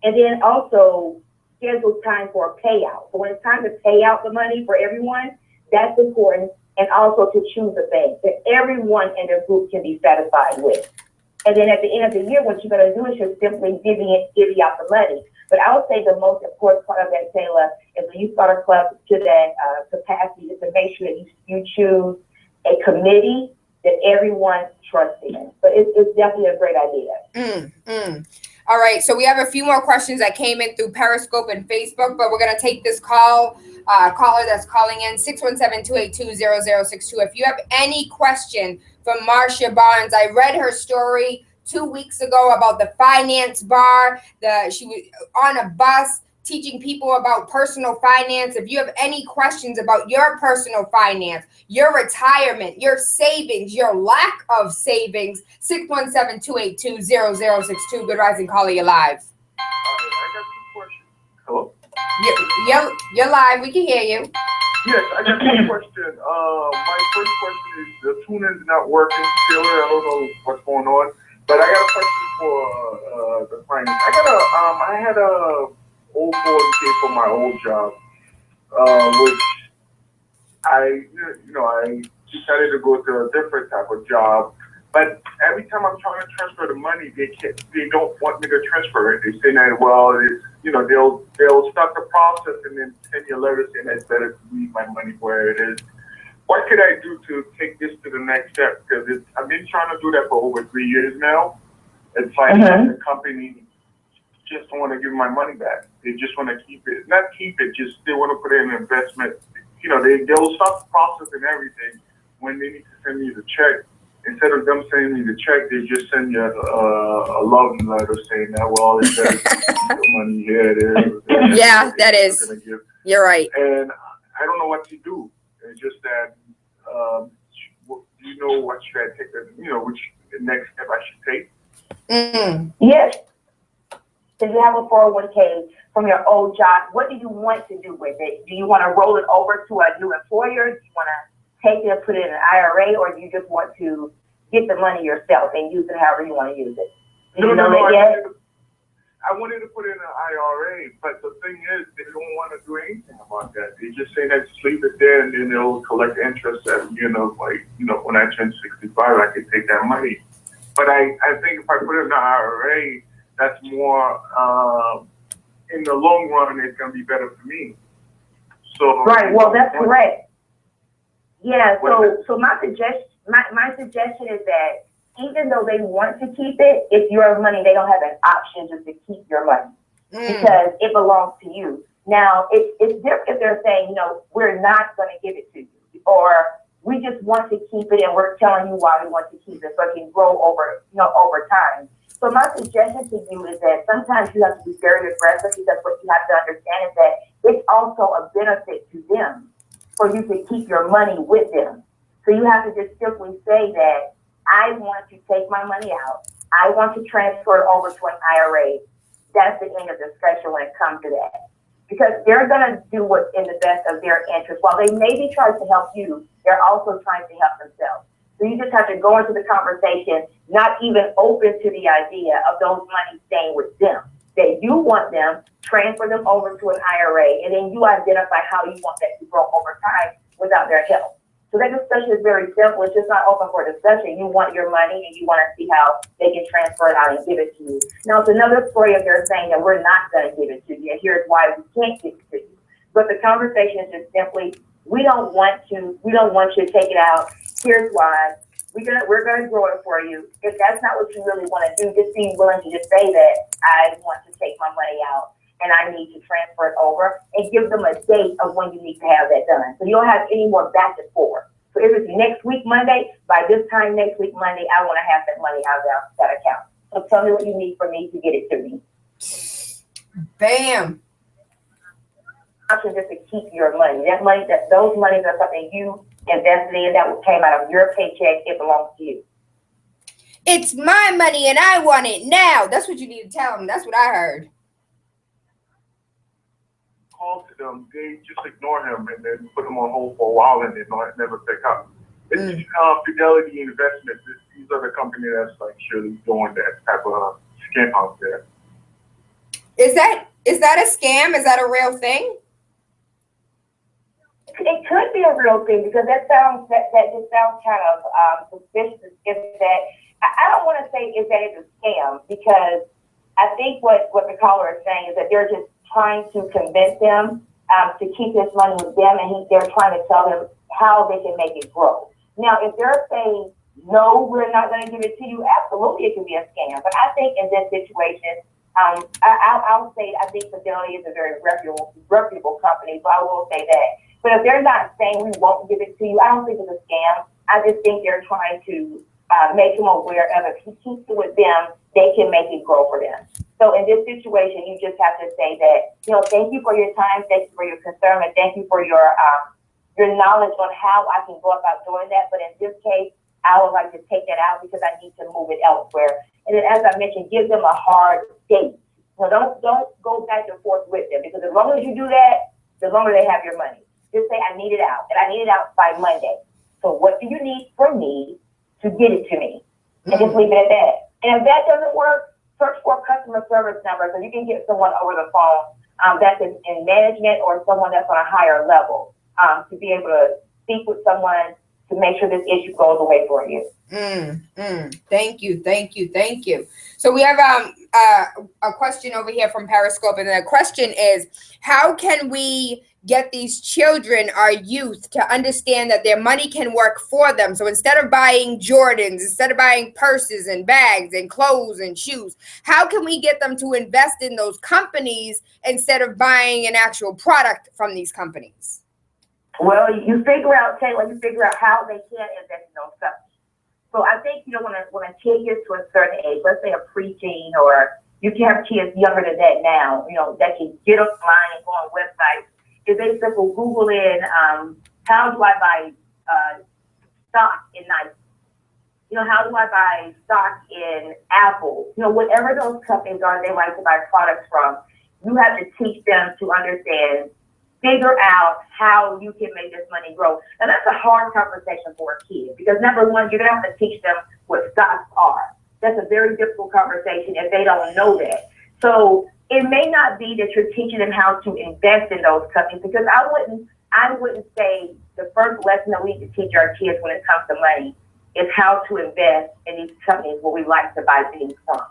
And then also schedule time for a payout. So when it's time to pay out the money for everyone, that's important. And also to choose a bank that everyone in the group can be satisfied with. And then at the end of the year, what you're going to do is just simply divvy out the money. But I would say the most important part of that, Tayla, is when you start a club to that capacity is to make sure that you choose a committee that everyone trusts in. But it's definitely a great idea. All right, so we have a few more questions that came in through Periscope and Facebook, but we're going to take this caller that's calling in, 617-282-0062. If you have any question for Marsha Barnes, I read her story 2 weeks ago about the finance bar. She was on a bus teaching people about personal finance. If you have any questions about your personal finance, your retirement, your savings, your lack of savings, 617-282-0062. Good Rising Caller, you're live. I got 2 questions. Hello? You're live. We can hear you. Yes, I got 1 question. My first question is the tune-in's not working. Taylor, I don't know what's going on, but I got a question for the finance. I had a old 401k for my old job, which I decided to go to a different type of job. But every time I'm trying to transfer the money, they don't want me to transfer it. They say that, well, they'll start the process and then send you a letter saying that it's better to leave my money where it is. what could I do to take this to the next step? Because I've been trying to do that for over 3 years now. It's like the company just don't want to give my money back. They just want to keep it. Not keep it, just they want to put it in an investment. You know, they'll stop the process and everything when they need to send you the check. Instead of them sending me the check, they just send you a love letter saying that, well, it's the money here, there. Yeah, that is. You're right. And I don't know what to do. It's just that, you know, what should I take? Which next step I should take? Yes. So you have a 401k from your old job. What do you want to do with it? Do you want to roll it over to a new employer? Do you want to take it and put it in an IRA, or do you just want to get the money yourself and use it however you want to use it? No, I wanted to put it in an IRA, but the thing is, they don't want to do anything about that. They just say that sleep it there, and then they'll collect interest at, when I turn 65, I can take that money. But I think if I put it in an IRA, that's more, in the long run, it's going to be better for me. So right, well, that's correct. Yeah, so my suggestion is that even though they want to keep it, it's your money. They don't have an option just to keep your money because it belongs to you. Now, it's different if they're saying, we're not going to give it to you, or we just want to keep it and we're telling you why we want to keep it so it can grow over time. So my suggestion to you is that sometimes you have to be very aggressive, because what you have to understand is that it's also a benefit to them for you to keep your money with them. So you have to just simply say that I want to take my money out. I want to transfer it over to an IRA. That's the end of the discussion when it comes to that. Because they're going to do what's in the best of their interest. While they may be trying to help you, they're also trying to help themselves. So you just have to go into the conversation, not even open to the idea of those money staying with them. That you want them, transfer them over to an IRA, and then you identify how you want that to grow over time without their help. So that discussion is very simple. It's just not open for discussion. You want your money and you want to see how they can transfer it out and give it to you. Now, it's another story if they're saying that we're not going to give it to you, and here's why we can't give it to you. But the conversation is just simply, we don't want you to take it out. Here's why. We're gonna grow it for you. If that's not what you really want to do, just be willing to just say that I want to take my money out and I need to transfer it over, and give them a date of when you need to have that done. So you don't have any more back and forth. So if it's next week Monday, by this time next week Monday, I want to have that money out of that account. So tell me what you need for me to get it to me. Bam. Option just to keep your money. Those monies are something you invested in that came out of your paycheck. It belongs to you. It's my money and I want it now. That's what you need to tell them. That's what I heard. Call to them, they just ignore him and then put him on hold for a while and they never pick up. It's Fidelity Investments. These are the company that's like surely doing that type of scam out there. Is that a scam? Is that a real thing? It could be a real thing, because that just sounds kind of suspicious. Is that I don't want to say is that it's a scam, because I think what the caller is saying is that they're just trying to convince them to keep this money with them, and they're trying to tell them how they can make it grow. Now, if they're saying, no, we're not going to give it to you, absolutely it can be a scam. But I think in this situation, I'll say I think Fidelity is a very reputable company, so I will say that. But if they're not saying we won't give it to you, I don't think it's a scam. I just think they're trying to make them aware of if he keeps it with them, they can make it grow for them. So in this situation, you just have to say that, thank you for your time, thank you for your concern, and thank you for your knowledge on how I can go about doing that. But in this case, I would like to take that out because I need to move it elsewhere. And then, as I mentioned, give them a hard date. So don't go back and forth with them, because as long as you do that, the longer they have your money. Just say, I need it out, and I need it out by Monday. So what do you need from me to get it to me? And just leave it at that. And if that doesn't work, search for a customer service number so you can get someone over the phone that's in management or someone that's on a higher level to be able to speak with someone to make sure this issue goes away for you. Thank you. So we have a question over here from Periscope, and the question is, how can we get these children, our youth, to understand that their money can work for them? So instead of buying Jordans, instead of buying purses and bags and clothes and shoes, how can we get them to invest in those companies instead of buying an actual product from these companies? Well, you figure out, Tayla, how they can invest in those companies. So I think, when a kid gets to a certain age, let's say a preteen, or you can have kids younger than that now, that can get online and go on websites. If they simply Google in, how do I buy stock in Nike? How do I buy stock in Apple? Whatever those companies are they like to buy products from, you have to teach them to understand, figure out how you can make this money grow. And that's a hard conversation for a kid, because number one, you're going to have to teach them what stocks are. That's a very difficult conversation if they don't know that. So it may not be that you're teaching them how to invest in those companies, because I wouldn't say the first lesson that we need to teach our kids when it comes to money is how to invest in these companies where we like to buy things from.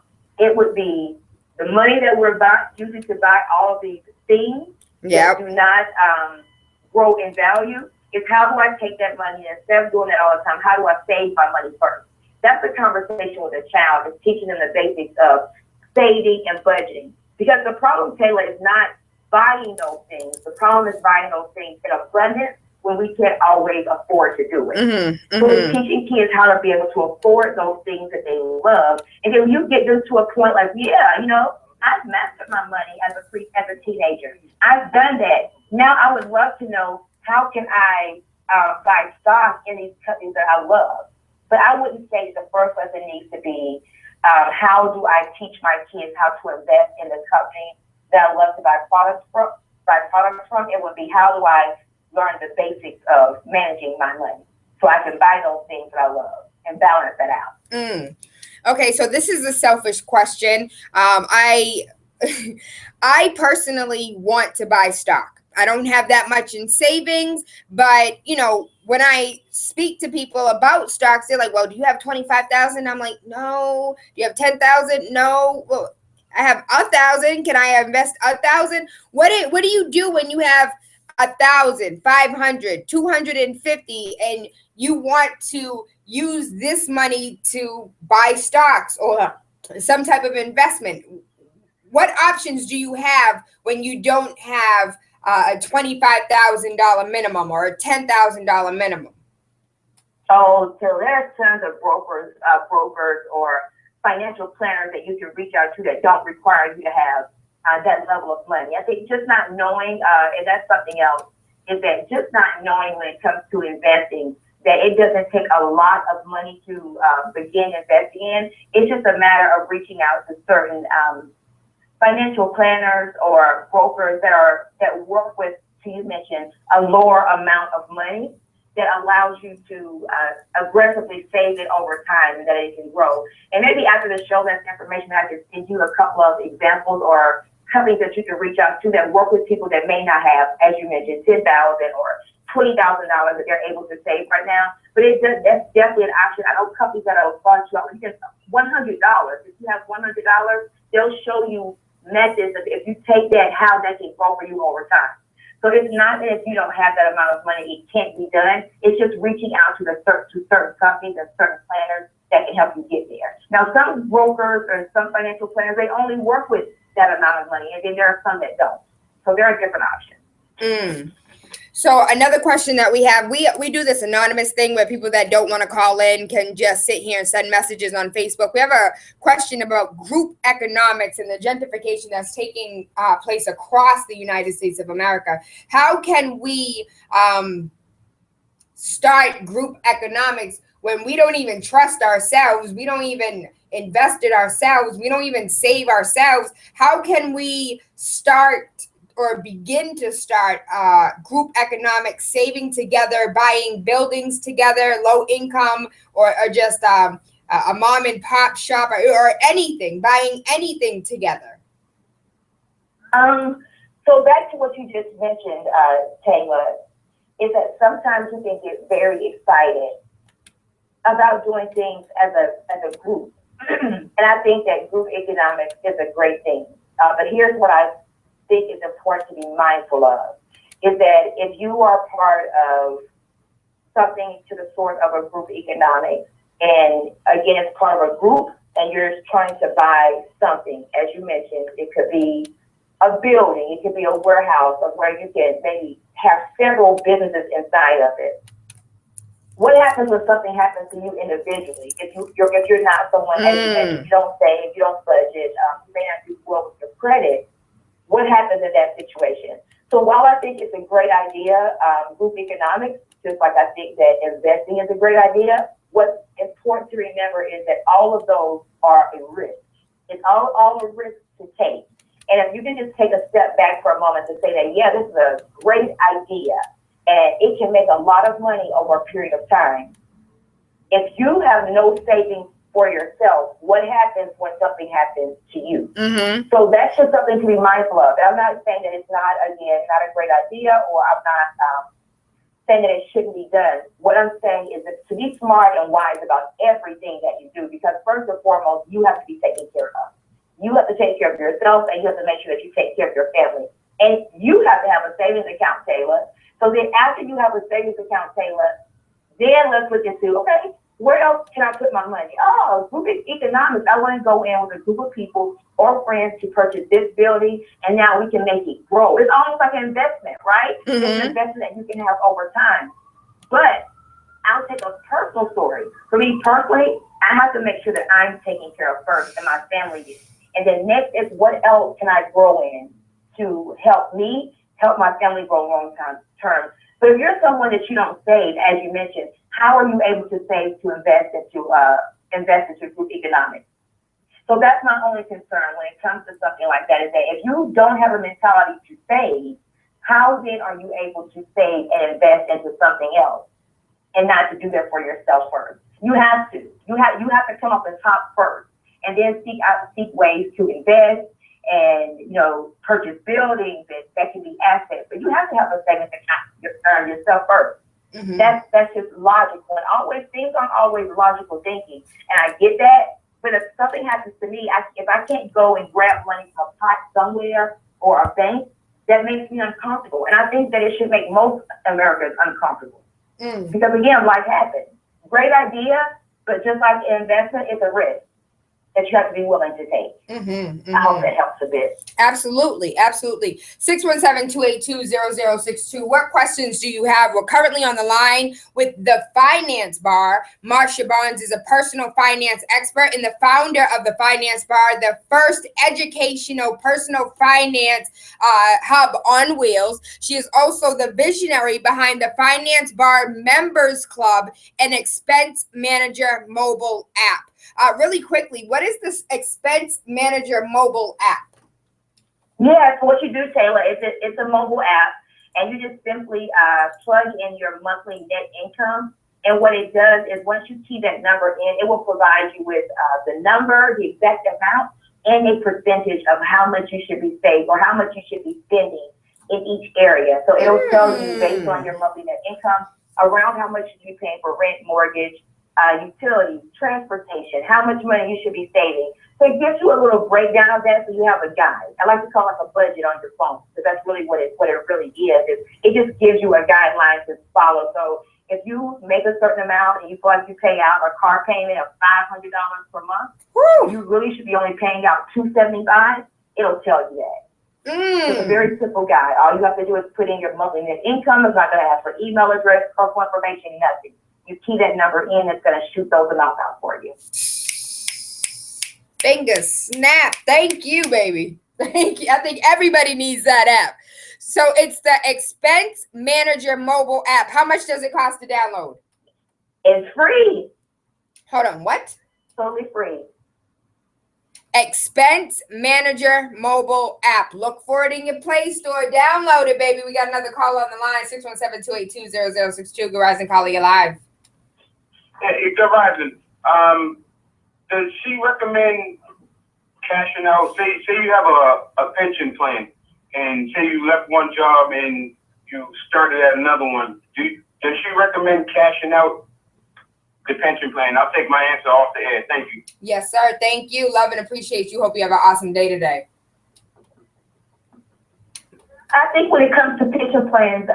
It would be the money that we're using to buy all of these things that do not grow in value. Is how do I take that money, instead of doing that all the time, how do I save my money first? That's a conversation with a child, is teaching them the basics of saving and budgeting. Because the problem, Tayla, is not buying those things. The problem is buying those things in abundance when we can't always afford to do it. So we're teaching kids how to be able to afford those things that they love. And then you get them to a point like, I've mastered my money as a teenager. I've done that. Now I would love to know, how can I buy stock in these companies that I love? But I wouldn't say the first lesson needs to be, how do I teach my kids how to invest in the company that I love to buy products from? It would be, how do I learn the basics of managing my money so I can buy those things that I love and balance that out. Okay, so this is a selfish question. I personally want to buy stock. I don't have that much in savings, but when I speak to people about stocks, they're like, "Well, do you have 25,000?" I'm like, "No." "Do you have 10,000?" "No." "Well, I have 1,000. Can I invest 1,000?" What do you do when you have 1,000, 500, 250, and you want to use this money to buy stocks or some type of investment? What options do you have when you don't have a $25,000 minimum or a $10,000 minimum? Oh, so there's tons of brokers or financial planners that you can reach out to that don't require you to have that level of money. I think just not knowing, and that's something else, is that just not knowing when it comes to investing, that it doesn't take a lot of money to begin investing in. It's just a matter of reaching out to certain financial planners or brokers that work with, you mentioned, a lower amount of money that allows you to aggressively save it over time and that it can grow. And maybe after the show, that's information I can send you a couple of examples or companies that you can reach out to that work with people that may not have, as you mentioned, $10,000 or $20,000 that they're able to save right now. But that's definitely an option. I know companies that will fund you out just $100. If you have $100, they'll show you methods of, if you take that, how that can grow for you over time. So it's not that if you don't have that amount of money, it can't be done. It's just reaching out to certain companies and certain planners that can help you get there. Now, some brokers and some financial planners, they only work with that amount of money, and then there are some that don't. So there are different options. So another question that we have, we do this anonymous thing where people that don't want to call in can just sit here and send messages on Facebook. We have a question about group economics and the gentrification that's taking place across the United States of America. How can we start group economics when we don't even trust ourselves? We don't even invest in ourselves. We don't even save ourselves. How can we start or begin to start group economics, saving together, buying buildings together, low income, or just a mom and pop shop or anything, buying anything together? So back to what you just mentioned, Tayla, is that sometimes you can get very excited about doing things as a group. And I think that group economics is a great thing. But here's what I think is important to be mindful of, is that if you are part of something to the sort of a group economics, and again, it's part of a group, and you're trying to buy something, as you mentioned, it could be a building, it could be a warehouse, or where you can maybe have several businesses inside of it. What happens when something happens to you individually? If you're not someone, as you mentioned, you don't save, you don't budget, you may not do well with your credit, what happens in that situation? So while I think it's a great idea, group economics, just like I think that investing is a great idea, what's important to remember is that all of those are a risk. It's all a risk to take. And if you can just take a step back for a moment to say that, yeah, this is a great idea, and it can make a lot of money over a period of time. If you have no savings for yourself, what happens when something happens to you? Mm-hmm. So that's just something to be mindful of. And I'm not saying that it's not, again, not a great idea, or I'm not saying that it shouldn't be done. What I'm saying is that to be smart and wise about everything that you do, because first and foremost, you have to be taken care of. You have to take care of yourself, and you have to make sure that you take care of your family. And you have to have a savings account, Tayla. So then after you have a savings account, Tayla, then let's look into, okay, where else can I put my money? Oh, group economics. I want to go in with a group of people or friends to purchase this building, and now we can make it grow. It's almost like an investment, right? Mm-hmm. It's an investment that you can have over time. But I'll take a personal story. For me personally, I have to make sure that I'm taken care of first, and my family is. And then next is, what else can I grow in to help me, help my family grow long term? But if you're someone that you don't save, as you mentioned, how are you able to save to invest into group economics? So that's my only concern when it comes to something like that, is that if you don't have a mentality to save, how then are you able to save and invest into something else, and not to do that for yourself first? You have to. You have to come up the top first, and then seek ways to invest and, purchase buildings that can be assets. But you have to have a savings account yourself first. Mm-hmm. That's just logical. And things aren't always logical thinking. And I get that. But if something happens to me, if I can't go and grab money from a pot somewhere or a bank, that makes me uncomfortable. And I think that it should make most Americans uncomfortable. Because again, life happens. Great idea, but just like an investment, it's a risk that you have to be willing to take. Mm-hmm. I hope that helps a bit. Absolutely. 617-282-0062. What questions do you have? We're currently on the line with the Finance Bar. Marsha Barnes is a personal finance expert and the founder of the Finance Bar, the first educational personal finance hub on wheels. She is also the visionary behind the Finance Bar Members Club and Expense Manager mobile app. Really quickly, what is this Expense Manager mobile app? Yeah, so what you do, Tayla, it's a mobile app, and you just simply plug in your monthly net income. And what it does is once you key that number in, it will provide you with the number, the exact amount, and a percentage of how much you should be saving or how much you should be spending in each area. So it'll tell you based on your monthly net income around how much you should be paying for rent, mortgage, utilities, transportation, how much money you should be saving. So it gives you a little breakdown of that, so you have a guide. I like to call it a budget on your phone, because that's really what it really is. It just gives you a guideline to follow. So if you make a certain amount and you feel like you pay out a car payment of $500 per month, you really should be only paying out $275. It'll tell you that. It's a very simple guide. All you have to do is put in your monthly net income. It's not going to ask for email address, personal information, nothing. You key that number in, it's going to shoot those amounts out for you. Finger snap. Thank you, baby. Thank you. I think everybody needs that app. So it's the Expense Manager mobile app. How much does it cost to download? It's free. Hold on, what? Totally free. Expense Manager mobile app. Look for it in your Play Store. Download it, baby. We got another call on the line, 617-282-0062. Good Rising, caller, you live. Hey, Good Rising. Does she recommend cashing out? Say you have a pension plan, and say you left one job and you started at another one. Does she recommend cashing out the pension plan? I'll take my answer off the air. Thank you. Yes, sir. Thank you. Love and appreciate you. Hope you have an awesome day today. I think when it comes to pension plans,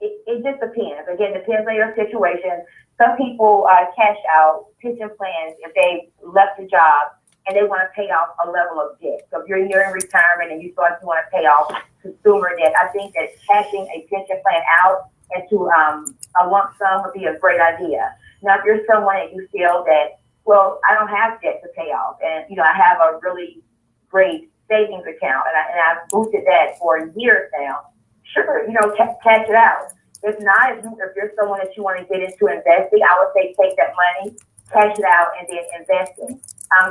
it just depends. Again, depends on your situation. Some people cash out pension plans if they left a job and they want to pay off a level of debt. So if you're in retirement and you thought you want to pay off consumer debt, I think that cashing a pension plan out into a lump sum would be a great idea. Now, if you're someone and you feel that, well, I don't have debt to pay off, and I have a really great savings account, and I've boosted that for years now. Sure, cash it out. If not, if you're someone that you want to get into investing, I would say take that money, cash it out, and then invest in.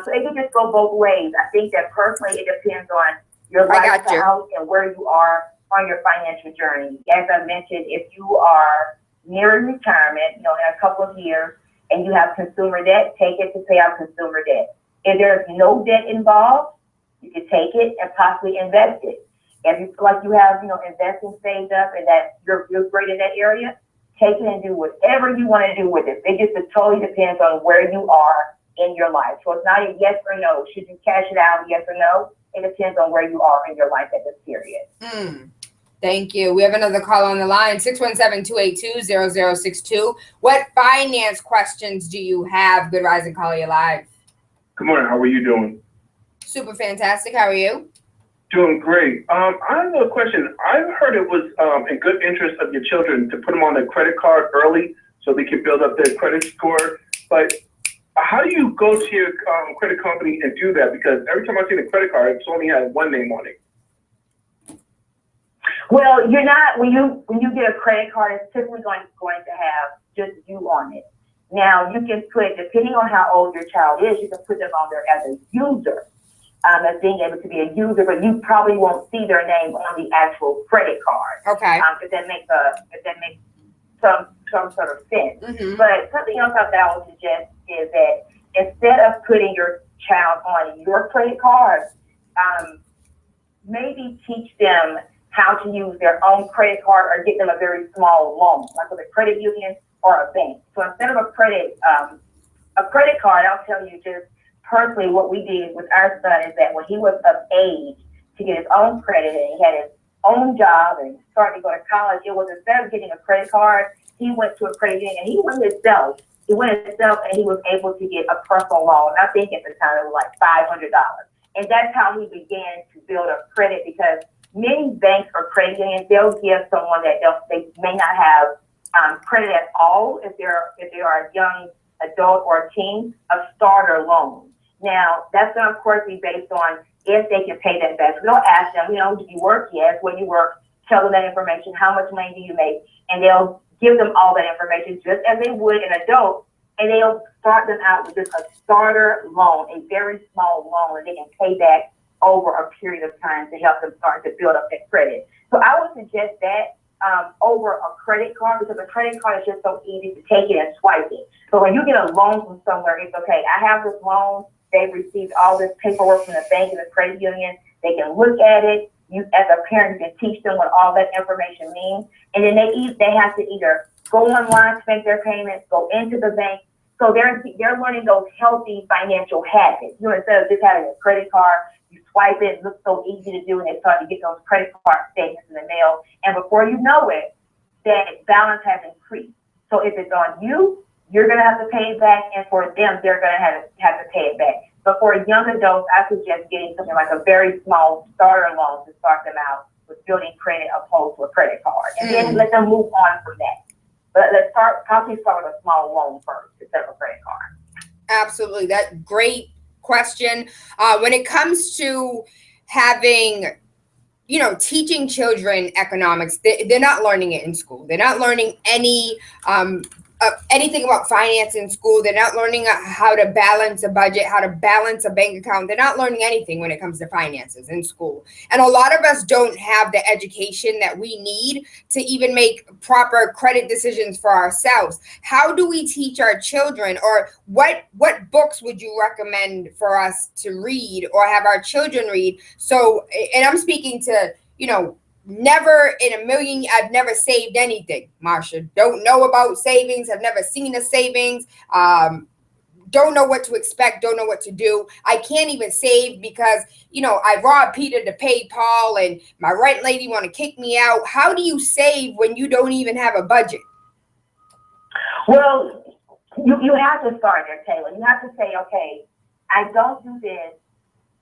So it can just go both ways. I think that personally, it depends on your lifestyle and where you are on your financial journey. As I mentioned, if you are nearing retirement, in a couple of years, and you have consumer debt, take it to pay off consumer debt. If there's no debt involved, you can take it and possibly invest it. If you feel like you have, investing saved up and that you're great in that area, take it and do whatever you want to do with it. It just totally depends on where you are in your life. So it's not a yes or no. Should you cash it out, yes or no? It depends on where you are in your life at this period. Thank you. We have another call on the line, 617-282-0062. What finance questions do you have? Good Rising Caller, you're live. Good morning. How are you doing? Super fantastic. How are you? Doing great. I have a question. I've heard it was in good interest of your children to put them on a credit card early so they can build up their credit score. But how do you go to your credit company and do that? Because every time I see the credit card, it's only has one name on it. Well, you're not, when you get a credit card, it's typically going to have just you on it. Now, you can put, depending on how old your child is, you can put them on there as a user, as being able to be a user, but you probably won't see their name on the actual credit card. Okay. If that makes some sort of sense. Mm-hmm. But something else that I would suggest is that instead of putting your child on your credit card, maybe teach them how to use their own credit card or get them a very small loan, like with a credit union or a bank. So instead of a credit card, I'll tell you just personally what we did with our son is that when he was of age to get his own credit and he had his own job and started to go to college, it was instead of getting a credit card, he went to a credit union and he went himself and he was able to get a personal loan. I think at the time it was like $500. And that's how he began to build up credit, because many banks or credit unions, they'll give someone that they may not have credit at all if they are a young adult or a teen, a starter loan. Now, that's going to, of course, be based on if they can pay that back. So they'll ask them, do you work? Yes. Where you work? Tell them that information. How much money do you make? And they'll give them all that information just as they would an adult, and they'll start them out with just a starter loan, a very small loan that they can pay back over a period of time to help them start to build up that credit. So I would suggest that over a credit card, because a credit card is just so easy to take it and swipe it. So when you get a loan from somewhere, it's okay. I have this loan. They've received all this paperwork from the bank and the credit union. They can look at it. You, as a parent, you can teach them what all that information means. And then they have to either go online to make their payments, go into the bank. So they're learning those healthy financial habits. Instead of just having a credit card, you swipe it, it looks so easy to do, and they start to get those credit card statements in the mail. And before you know it, that balance has increased. So if it's on you, you're going to have to pay it back, and for them, they're going to have to pay it back. But for young adults, I suggest getting something like a very small starter loan to start them out with building credit opposed to a credit card. And then let them move on from that. But let's probably start with a small loan first instead of a credit card. Absolutely. That great question. When it comes to having, teaching children economics, they're not learning it in school. They're not learning anything about finance in school. They're not learning how to balance a budget, how to balance a bank account. They're not learning anything when it comes to finances in school. And a lot of us don't have the education that we need to even make proper credit decisions for ourselves. How do we teach our children, or what books would you recommend for us to read or have our children read? So, and I'm speaking to, never in a million, I've never saved anything, Marsha. Don't know about savings. I've never seen a savings. Don't know what to expect. Don't know what to do. I can't even save because, I robbed Peter to pay Paul and my rent lady want to kick me out. How do you save when you don't even have a budget? Well, you have to start there, Tayla. You have to say, okay, I don't do this,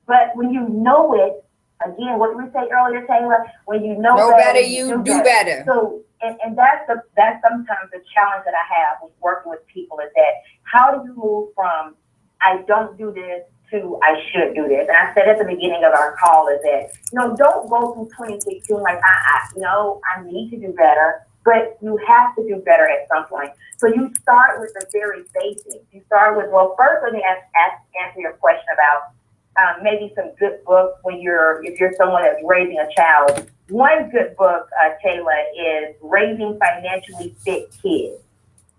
but when you know it, again, what did we say earlier, Tayla? When you know better, you do better. So, and that's sometimes the challenge that I have with working with people is that how do you move from I don't do this to I should do this? And I said at the beginning of our call is that, don't go through 2016 like, I need to do better, but you have to do better at some point. So you start with the very basics. You start with, well, first let me answer your question about maybe some good books if you're someone that's raising a child. One good book, Tayla, is Raising Financially Fit Kids.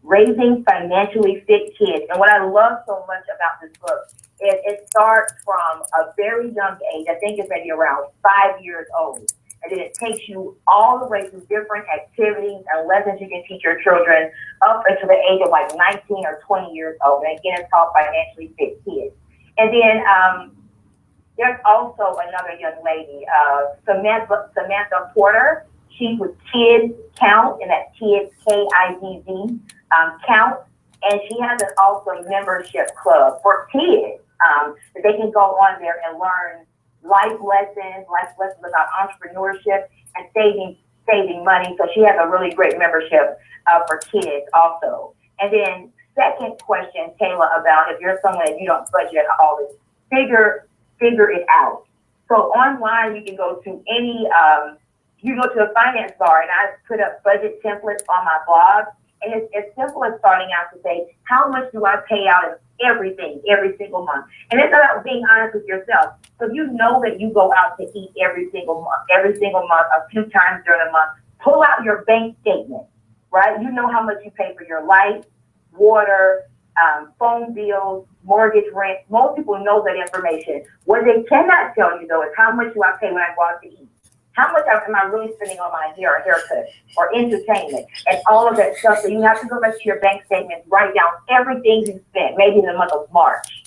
Raising Financially Fit Kids. And what I love so much about this book is it starts from a very young age. I think it's maybe around 5 years old. And then it takes you all the way through different activities and lessons you can teach your children up until the age of like 19 or 20 years old. And again, it's called Financially Fit Kids. And then there's also another young lady, Samantha Porter. She's with Kids Count, and that's Kids, Kidz, Count. And she has an awesome membership club for kids that they can go on there and learn life lessons about entrepreneurship and saving money. So she has a really great membership for kids also. And then second question, Tayla, about if you're someone that you don't budget at all, is figure it out. So online, you can go to any, you go to a finance bar, and I put up budget templates on my blog. And it's as simple as starting out to say, how much do I pay out of everything every single month? And it's about being honest with yourself. So if you know that you go out to eat every single month, a few times during the month, pull out your bank statement, right? You know how much you pay for your light, water, phone bills, mortgage, rent. Most people know that information. What they cannot tell you, though, is how much do I pay when I go out to eat? How much am I really spending on my hair or haircut or entertainment and all of that stuff? So you have to go back to your bank statement, write down everything you spent, maybe in the month of March.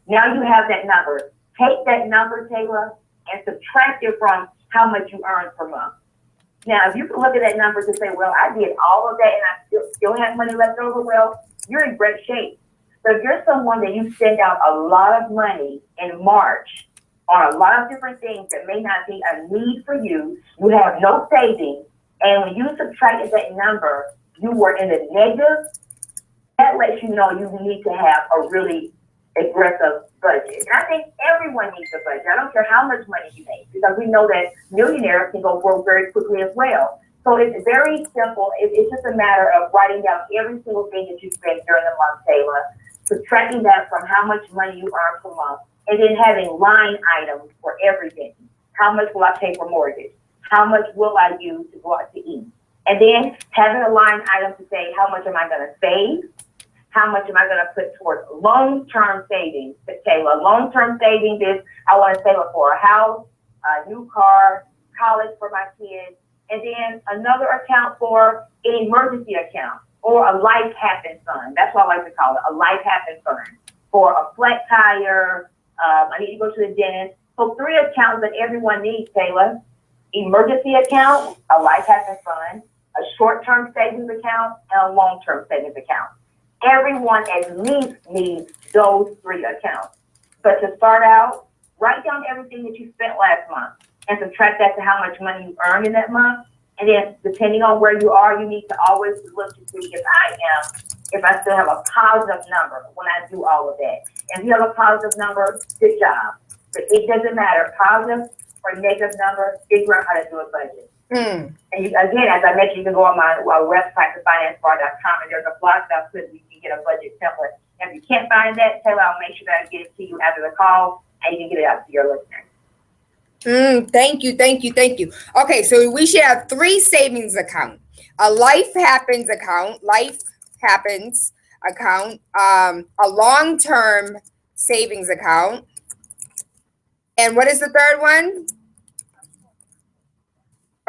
Now you have that number. Take that number, Tayla, and subtract it from how much you earn per month. Now, if you can look at that number and say, well, I did all of that and I still have money left over, well, you're in great shape. But if you're someone that you send out a lot of money in March on a lot of different things that may not be a need for you, you have no savings, and when you subtracted that number, you were in the negative, that lets you know you need to have a really aggressive budget. And I think everyone needs a budget. I don't care how much money you make, because we know that millionaires can go broke very quickly as well. So it's very simple. It's just a matter of writing down every single thing that you spend during the month, Tayla, subtracting that from how much money you earn per month, and then having line items for everything. How much will I pay for mortgage? How much will I use to go out to eat? And then having a line item to say, how much am I going to save? How much am I going to put towards long-term savings? Tayla, long-term savings is I want to save up for a house, a new car, college for my kids, and then another account for an emergency account or a life happen fund. That's what I like to call it, a life happen fund for a flat tire. I need to go to the dentist. So 3 accounts that everyone needs, Tayla: emergency account, a life happen fund, a short-term savings account, and a long-term savings account. Everyone at least needs those 3 accounts. But to start out, write down everything that you spent last month and subtract that to how much money you earned in that month. And then depending on where you are, you need to always look to see if I still have a positive number when I do all of that. And if you have a positive number, good job. But it doesn't matter, positive or negative number, figure out how to do a budget. And again, as I mentioned, you can go on my website, thefinancebar.com, and there's a blog that says you can get a budget template. And if you can't find that, Tayla, I'll make sure that I get it to you after the call, and you can get it out to your listeners. Thank you. Okay, so we should have 3 savings accounts: a life happens account, a long-term savings account, and what is the third one?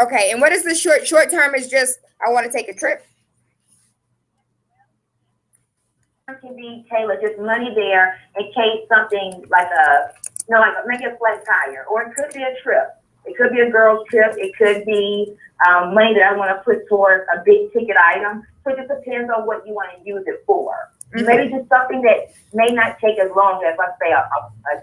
Okay, and what is the short term is just, I want to take a trip? It can be, Tayla, just money there in case something like a, like maybe a flat tire, or it could be a trip. It could be a girl's trip. It could be money that I want to put towards a big ticket item. So it just depends on what you want to use it for. Mm-hmm. Maybe just something that may not take as long as, let's say, a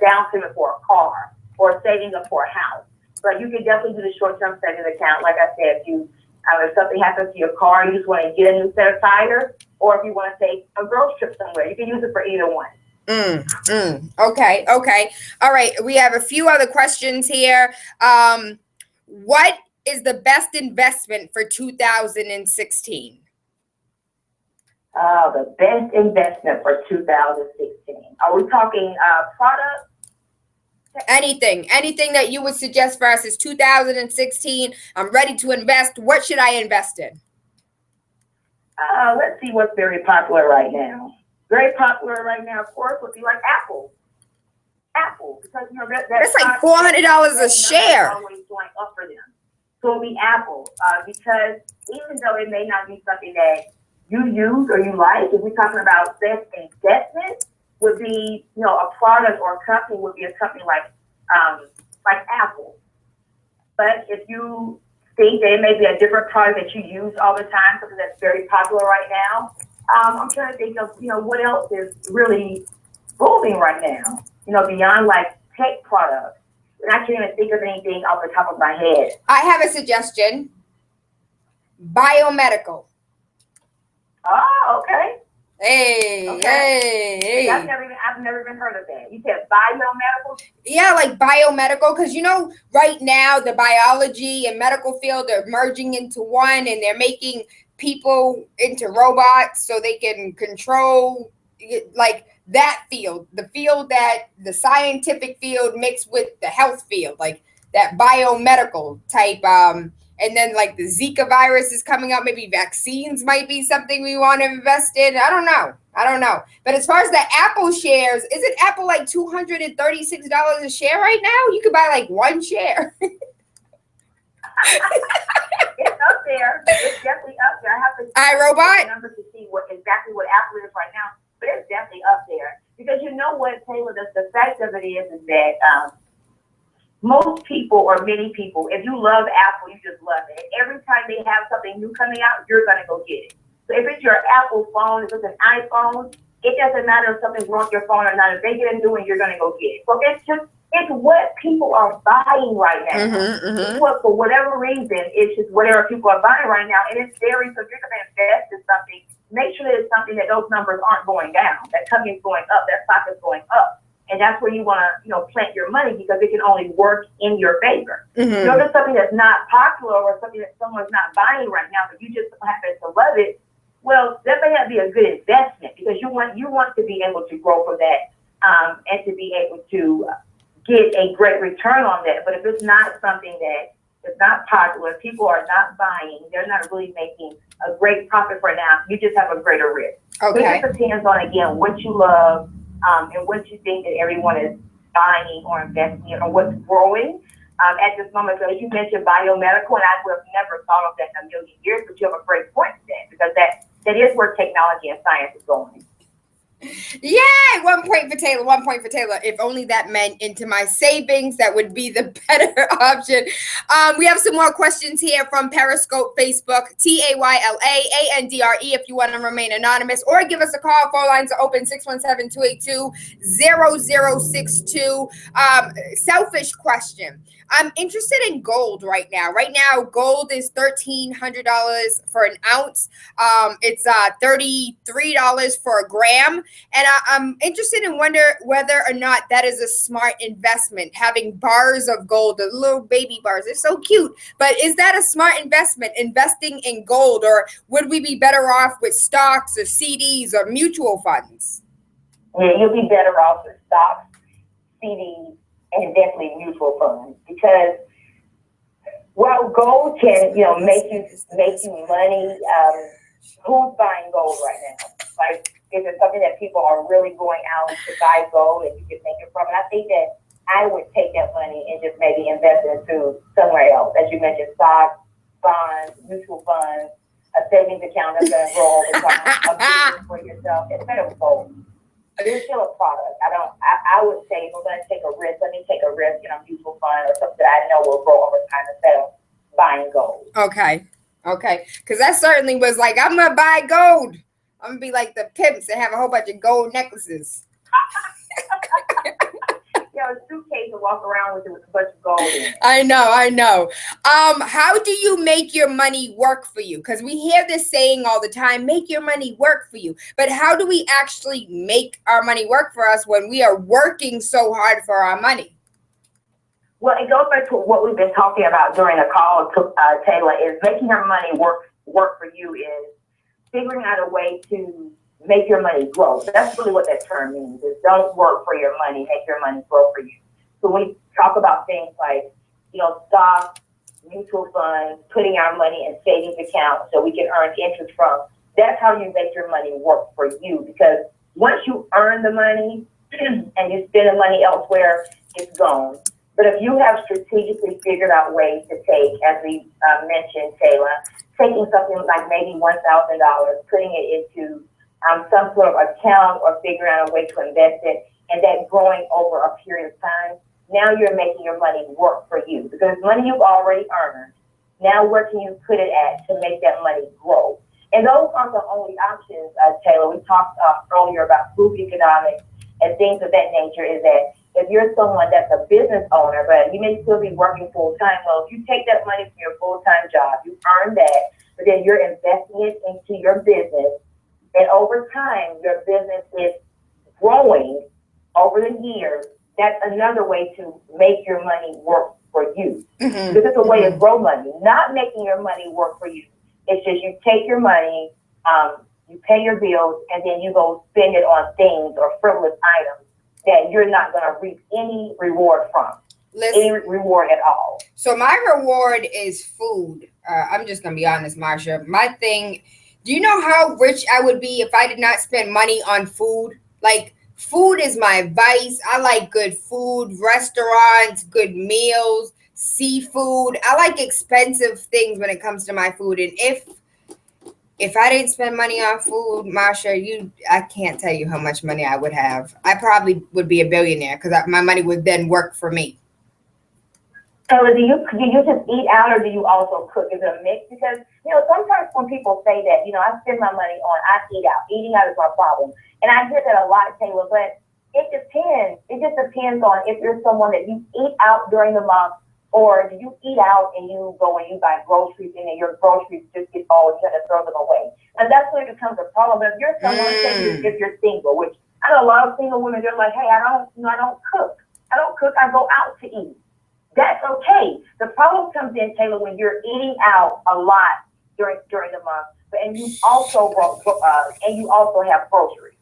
down payment for a car or saving up for a house. But you can definitely do the short-term savings account. Like I said, if something happens to your car, you just want to get a new set of tires, or if you want to take a girls trip somewhere, you can use it for either one. Okay. All right. We have a few other questions here. What is the best investment for 2016? The best investment for 2016. Are we talking products? Anything that you would suggest for us is 2016. I'm ready to invest. What should I invest in? Let's see what's very popular right now. Very popular right now, of course, would be like Apple. Because that's like $400 a share. Always going up for them. So it'll be Apple, because even though it may not be something that you use or you like, if we're talking about best investment, would be, a product or a company would be a company like Apple. But if you think that it may be a different product that you use all the time, something that's very popular right now, I'm trying to think of, what else is really booming right now, beyond like tech products. And I can't even think of anything off the top of my head. I have a suggestion. Biomedical. Oh, okay. Hey. I've never even heard of that. You said biomedical? Yeah, like biomedical, because right now the biology and medical field are merging into one, and they're making people into robots so they can control like that field, the field that the scientific field mixed with the health field, like that biomedical type. And then like the Zika virus is coming out. Maybe vaccines might be something we want to invest in. I don't know. But as far as the Apple shares, isn't Apple like $236 a share right now? You could buy like one share. It's up there. It's definitely up there. I have to iRobot numbers to see exactly what Apple is right now. But it's definitely up there. Because you know what, Tayla, the fact of it is that most people or many people, if you love Apple, you just love it. Every time they have something new coming out, you're going to go get it. So if it's your Apple phone, if it's an iPhone, it doesn't matter if something's wrong with your phone or not. If they get a new one, you're going to go get it. So it's what people are buying right now. It's what, for whatever reason, it's just whatever people are buying right now. And it's very, so if you're going to invest in something, make sure that it's something that those numbers aren't going down. That company's going up, that stock is going up. And that's where you want to, plant your money, because it can only work in your favor. If it's something that's not popular or something that someone's not buying right now, but you just happen to love it, well, that may not be a good investment, because you want to be able to grow from that, and to be able to get a great return on that. But if it's not something that is not popular, people are not buying, they're not really making a great profit for now, you just have a greater risk. Okay. So it just depends on, again, what you love, and what you think that everyone is buying or investing in, or what's growing at this moment. So as you mentioned biomedical, and I would have never thought of that in a million years, but you have a great point there, because that is where technology and science is going. Yeah, 1 point for Tayla, 1 point for Tayla. If only that meant into my savings, that would be the better option. We have some more questions here from Periscope, Facebook, TaylaAndre, if you want to remain anonymous, or give us a call. Phone lines are open, 617-282-0062. Selfish question. I'm interested in gold right now. Right now, gold is $1,300 for an ounce. It's $33 for a gram. And I'm interested in whether or not that is a smart investment, having bars of gold, the little baby bars. They're so cute. But is that a smart investment, investing in gold? Or would we be better off with stocks or CDs or mutual funds? Yeah, you'll be better off with stocks, CDs, and definitely mutual funds, because while gold can, make you money, who's buying gold right now? Like, is it something that people are really going out to buy gold and you can take it from? And I think that I would take that money and just maybe invest it into somewhere else, as you mentioned, stocks, funds, mutual funds, a savings account that's going to grow over time, a business for yourself. It's better with both. You're still a product. I would say if I'm going to take a risk, let me take a risk in a mutual fund or something that I know will grow over time instead of buying gold. Okay. Because that certainly was like, I'm going to buy gold. I'm going to be like the pimps and have a whole bunch of gold necklaces. A suitcase and walk around with it with a bunch of gold in it. I know. How do you make your money work for you? Because we hear this saying all the time, make your money work for you. But how do we actually make our money work for us when we are working so hard for our money? Well, it goes back to what we've been talking about during the call, Tayla, is making your money work for you is figuring out a way to make your money grow. That's really what that term means, is don't work for your money, make your money grow for you. So when we talk about things like, stocks, mutual funds, putting our money in savings accounts so we can earn interest from, that's how you make your money work for you. Because once you earn the money and you spend the money elsewhere, it's gone. But if you have strategically figured out ways to take, as we mentioned, Tayla, taking something like maybe $1,000, putting it into some sort of account or figuring out a way to invest it, and that growing over a period of time, now you're making your money work for you. Because money you've already earned, now where can you put it at to make that money grow? And those aren't the only options, Tayla. We talked earlier about group economics and things of that nature, is that if you're someone that's a business owner, but you may still be working full-time, well, if you take that money from your full-time job, you earn that, but then you're investing it into your business, and over time, your business is growing over the years. That's another way to make your money work for you. Mm-hmm. This is a way to grow money, not making your money work for you. It's just you take your money, you pay your bills, and then you go spend it on things or frivolous items that you're not going to reap any reward from. Any reward at all. So my reward is food. I'm just going to be honest, Marsha. My thing... Do you know how rich I would be if I did not spend money on food? Like, food is my vice. I like good food, restaurants, good meals, seafood. I like expensive things when it comes to my food. And if I didn't spend money on food, Marsha, I can't tell you how much money I would have. I probably would be a billionaire because my money would then work for me. So do you just eat out, or do you also cook? Is it a mix? Because, sometimes when people say that, I spend my money on, I eat out. Eating out is my problem. And I hear that a lot, Tayla, but it depends. It just depends on if you're someone that you eat out during the month, or do you eat out and you go and you buy groceries and then your groceries just get old, you got to throw them away. And that's where it becomes a problem. But if you're someone, if you're single, which I know a lot of single women, they're like, hey, I don't cook. I go out to eat. That's okay. The problem comes in, Tayla, when you're eating out a lot during the month, and you also have groceries.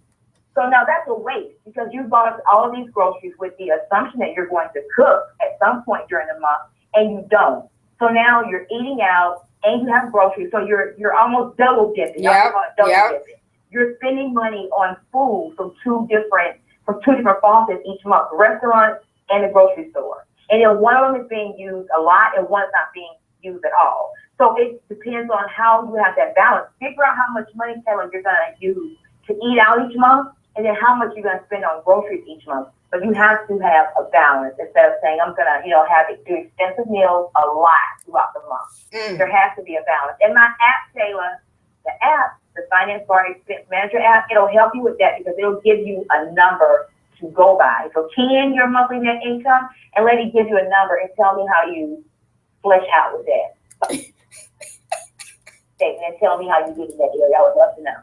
So now that's a waste, because you bought all of these groceries with the assumption that you're going to cook at some point during the month, and you don't. So now you're eating out and you have groceries, so you're almost double dipping. Yep. Dipping. You're spending money on food from two different faucets each month, the restaurant and the grocery store. And then one of them is being used a lot and one's not being used at all. So it depends on how you have that balance. Figure out how much money, Taylor, you're going to use to eat out each month, and then how much you're going to spend on groceries each month. But you have to have a balance instead of saying, I'm going to, do expensive meals a lot throughout the month. There has to be a balance. And my app, Tayla, the Finance Bar Expense Manager app, it'll help you with that, because it'll give you a number to go by. So key in your monthly net income and let it give you a number and tell me how you flesh out with that. And then tell me how you get in that area. I would love to know.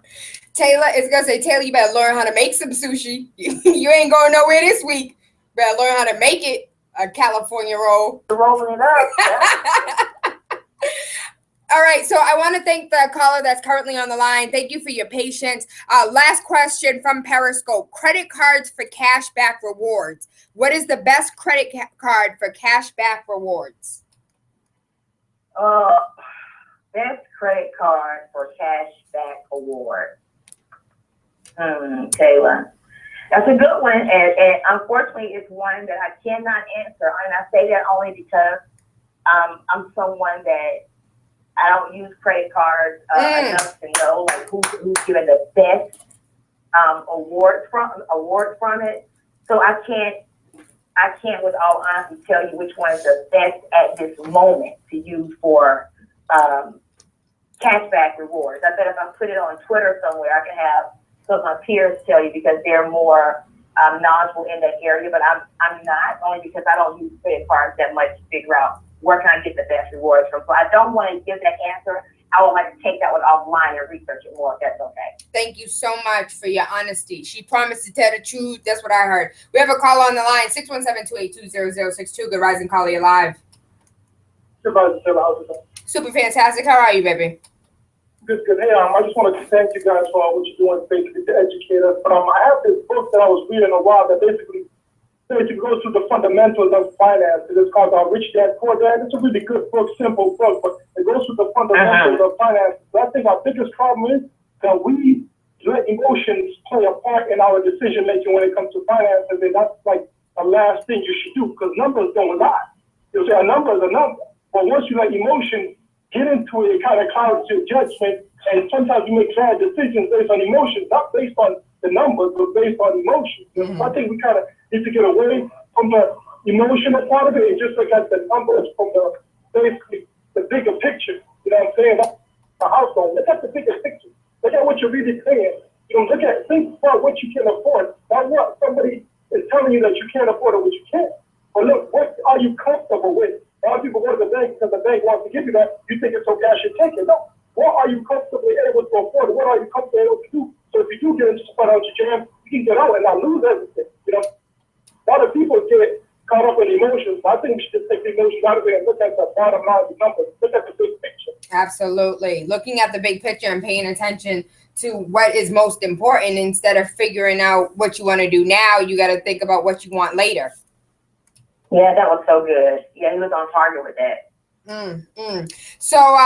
Tayla is going to say, Tayla, you better learn how to make some sushi. You ain't going nowhere this week. You better learn how to make it a California roll. Rolling it up. Yeah. All right, so I want to thank the caller that's currently on the line. Thank you for your patience. Last question from Periscope. Credit cards for cashback rewards. What is the best credit card for cashback rewards? Best credit card for cashback award. Tayla. That's a good one, and unfortunately, it's one that I cannot answer. And I say that only because I'm someone that I don't use credit cards enough to know like who's giving the best award from it. So I can't with all honesty tell you which one is the best at this moment to use for cashback rewards. I bet if I put it on Twitter somewhere, I can have some of my peers tell you because they're more knowledgeable in that area, but I'm not, only because I don't use credit cards that much to figure out where can I get the best rewards from. So I don't want to give that answer. I would like to take that one offline and research it more, if that's okay. Thank you so much for your honesty. She promised to tell the truth. That's what I heard. We have a call on the line, 617-282-0062. Good Rising Caller, you're live. Super fantastic. How are you, baby? Good. Hey, I just want to thank you guys for what you're doing basically to educate us. But I have this book that I was reading a while that basically goes through the fundamentals of finance. It's called Rich Dad Poor Dad. It's a really good book, simple book, but it goes through the fundamentals of finance. But I think our biggest problem is that we let emotions play a part in our decision making when it comes to finances, and that's like the last thing you should do because numbers don't lie. You'll say a number is a number, but once you let emotions get into it, it kind of clouds your judgment, and sometimes you make bad decisions based on emotions, not based on the numbers, but based on emotions. So I think we kind of need to get away from the emotional part of it and just look at the numbers from the basically the bigger picture. You know what I'm saying? That's the household. Look at the bigger picture. Look at what you're really paying. You know, think about what you can afford. Not what somebody is telling you that you can't afford or what you can't. But look, what are you comfortable with? A lot of people go to the bank because the bank wants to give you that. You think it's okay, I should take it. No. What are you comfortably able to afford? What are you comfortably able to do? So if you do get into a financial jam, you can get out and not lose everything. You know, a lot of people get caught up in emotions. I think we should just take the emotions out of it and look at the bottom line of the numbers. Look at the big picture. Absolutely. Looking at the big picture and paying attention to what is most important instead of figuring out what you want to do now. You got to think about what you want later. Yeah, that was so good. Yeah, he was on target with that. So,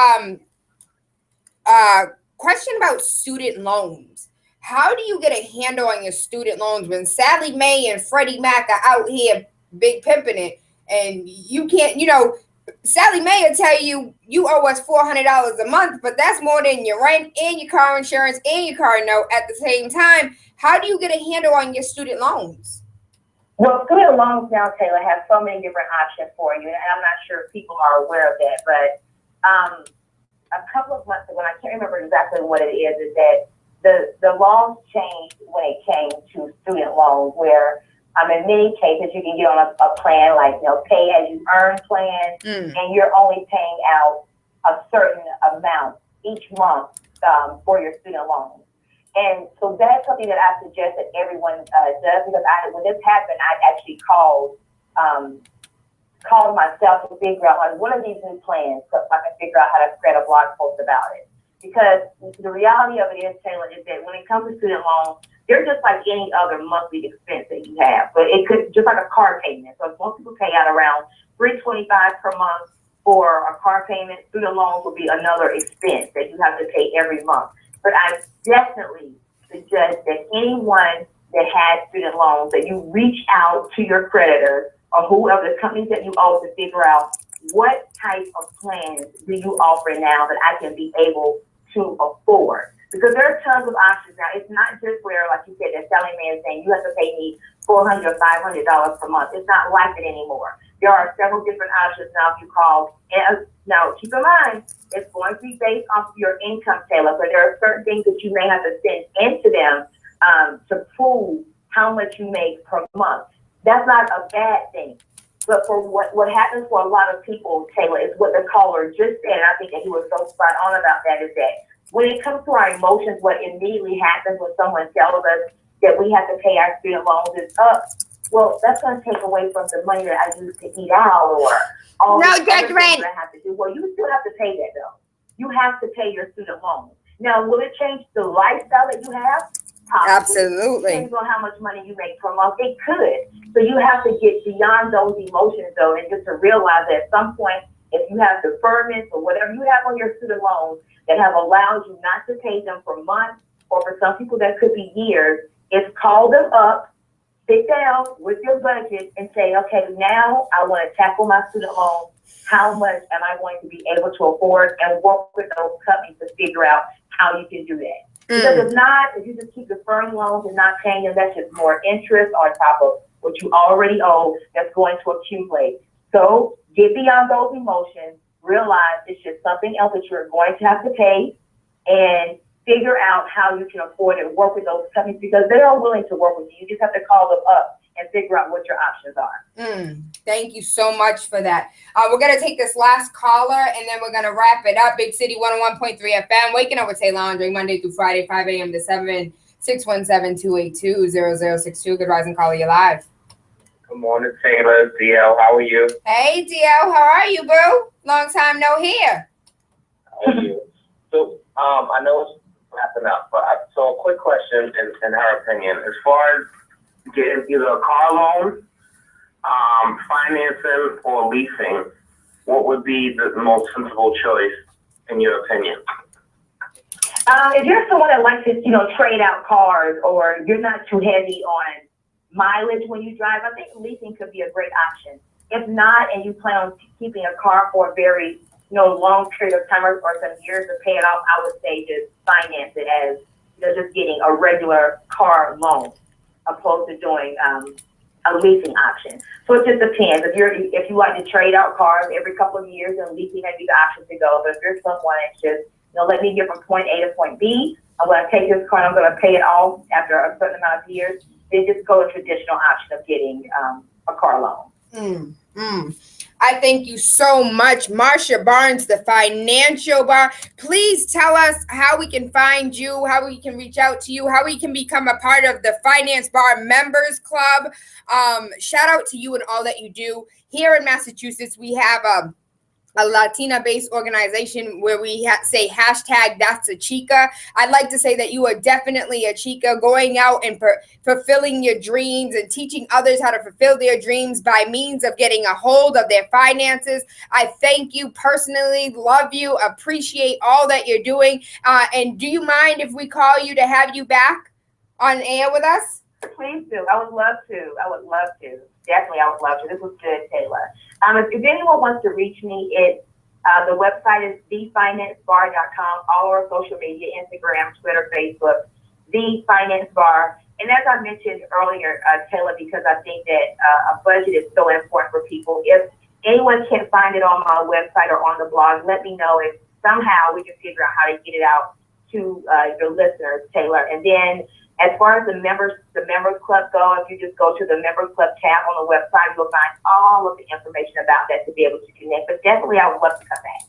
question about student loans. How do you get a handle on your student loans when Sally Mae and Freddie Mac are out here big pimping it and you can't, Sally Mae will tell you owe us $400 a month, but that's more than your rent and your car insurance and your car note at the same time. How do you get a handle on your student loans? Well, student loans now, Tayla, have so many different options for you, and I'm not sure if people are aware of that, but a couple of months ago, and I can't remember exactly what it is that the laws changed when it came to student loans, where in many cases you can get on a plan like pay as you earn plan, and you're only paying out a certain amount each month for your student loans. And so that's something that I suggest that everyone does, because when this happened, I actually called myself to figure out like what are these new plans so I can figure out how to create a blog post about it. Because the reality of it is, Tayla, is that when it comes to student loans, they're just like any other monthly expense that you have. But it could just like a car payment. So if most people pay out around $325 per month for a car payment, student loans will be another expense that you have to pay every month. But I definitely suggest that anyone that has student loans, that you reach out to your creditors or whoever the companies that you owe to figure out what type of plans do you offer now that I can be able to afford. Because there are tons of options now. It's not just where, like you said, that Sally Mae is saying you have to pay me $400 or $500 per month. It's not like it anymore. There are several different options now if you call. And now keep in mind, it's going to be based off your income, Tayla. So there are certain things that you may have to send into them to prove how much you make per month. That's not a bad thing. But for what happens for a lot of people, Tayla, is what the caller just said. And I think that he was so spot on about that, is that when it comes to our emotions, what immediately happens when someone tells us that we have to pay our student loans is up. Well, that's going to take away from the money that I use to eat out or all the other things that I have to do. Well, you still have to pay that, though. You have to pay your student loans. Now, will it change the lifestyle that you have? Possibly. Absolutely. Depends on how much money you make per month. It could. So you have to get beyond those emotions, though, and just to realize that at some point, if you have deferments or whatever you have on your student loans that have allowed you not to pay them for months, or for some people that could be years, is call them up, sit down with your budget and say, okay, now I want to tackle my student loan. How much am I going to be able to afford, and work with those companies to figure out how you can do that. Because if you just keep deferring loans and not paying them, that's just more interest on top of what you already owe that's going to accumulate. So get beyond those emotions, realize it's just something else that you're going to have to pay, and figure out how you can afford it, work with those companies, because they are willing to work with you. You just have to call them up and figure out what your options are. Thank you so much for that. We're going to take this last caller, and then we're going to wrap it up. Big City 101.3 FM, waking up with Tayla Andre, Monday through Friday, 5 a.m. to 7, 617-282-0062. Good rising, caller, you live. Good morning, Tayla. DL, how are you? Hey, DL, how are you, boo? Long time no hear. How are you? So, I know it's wrapping up, but so a quick question in her opinion, as far as getting either a car loan, financing, or leasing, what would be the most sensible choice in your opinion? If you're someone that likes to, trade out cars, or you're not too heavy on mileage when you drive, I think leasing could be a great option. If not, and you plan on keeping a car for a very, long period of time or some years to pay it off, I would say just finance it as, just getting a regular car loan, opposed to doing a leasing option. So it just depends. If you like to trade out cars every couple of years, then leasing may be the option to go. But if you're someone that's just, let me get from point A to point B, I'm going to take this car and I'm going to pay it off after a certain amount of years, then just go a traditional option of getting a car loan. I thank you so much, Marsha Barnes, the financial bar. Please tell us how we can find you, how we can reach out to you, how we can become a part of the Finance Bar Members Club. Shout out to you and all that you do. Here in Massachusetts, we have a Latina-based organization where we say hashtag that's a chica. I'd like to say that you are definitely a chica, going out and fulfilling your dreams and teaching others how to fulfill their dreams by means of getting a hold of their finances. I thank you personally, love you, appreciate all that you're doing. And do you mind if we call you to have you back on air with us? Please do. I would love to. Definitely, I would love to. This was good, Tayla. If anyone wants to reach me, the website is thefinancebar.com, all our social media, Instagram, Twitter, Facebook, The Finance Bar. And as I mentioned earlier, Tayla, because I think that a budget is so important for people. If anyone can't find it on my website or on the blog, let me know if somehow we can figure out how to get it out to your listeners, Tayla. And then as far as the members club go, if you just go to the members club tab on the website, you'll find all of the information about that to be able to connect. But definitely, I would love to come back.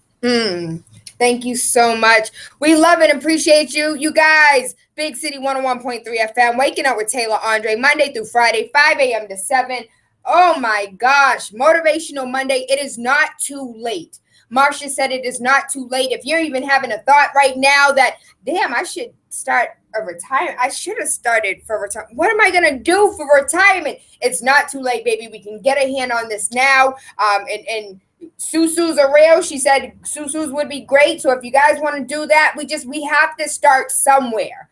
Thank you so much. We love and appreciate you. You guys, Big City 101.3 FM, waking up with Tayla Andre, Monday through Friday, 5 a.m. to 7. Oh my gosh, Motivational Monday. It is not too late. Marsha said it is not too late. If you're even having a thought right now that, damn, I should start a retirement. I should have started for retirement. What am I going to do for retirement? It's not too late, baby. We can get a hand on this now. And Susu's are real. She said Susu's would be great. So if you guys want to do that, we have to start somewhere.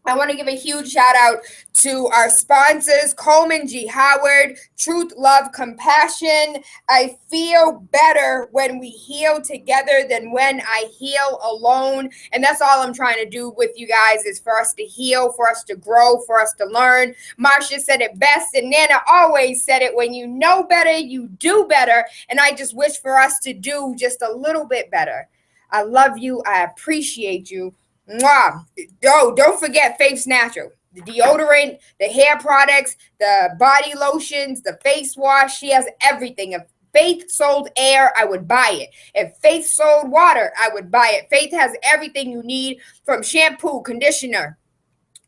I want to give a huge shout out to our sponsors, Coleman G. Howard, Truth, Love, Compassion. I feel better when we heal together than when I heal alone. And that's all I'm trying to do with you guys, is for us to heal, for us to grow, for us to learn. Marsha said it best, and Nana always said it, when you know better, you do better. And I just wish for us to do just a little bit better. I love you. I appreciate you. Mwah. Oh, don't forget Faith's Natural. The deodorant, the hair products, the body lotions, the face wash. She has everything. If Faith sold air, I would buy it. If Faith sold water, I would buy it. Faith has everything you need, from shampoo, conditioner,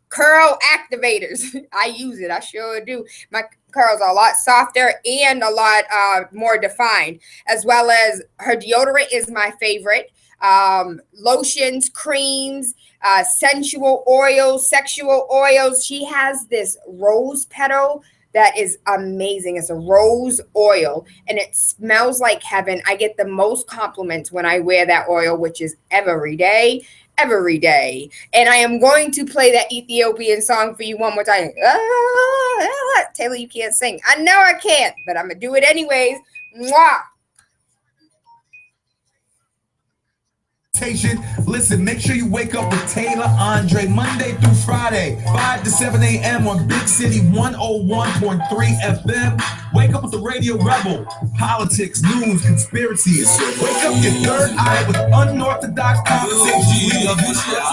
curl activators. I use it. I sure do. My curls are a lot softer and a lot more defined, as well as her deodorant is my favorite. Lotions, creams, sensual oils, sexual oils. She has this rose petal that is amazing. It's a rose oil and it smells like heaven. I get the most compliments when I wear that oil, which is every day. Every day. And I am going to play that Ethiopian song for you one more time. Tayla, you can't sing. I know I can't, but I'm going to do it anyways. Mwah. Listen, make sure you wake up with Tayla Andre Monday through Friday, 5 to 7 a.m. on Big City 101.3 FM. Wake up with the Radio Rebel. Politics, news, conspiracies. Wake up your third eye with unorthodox conversations. We love this show.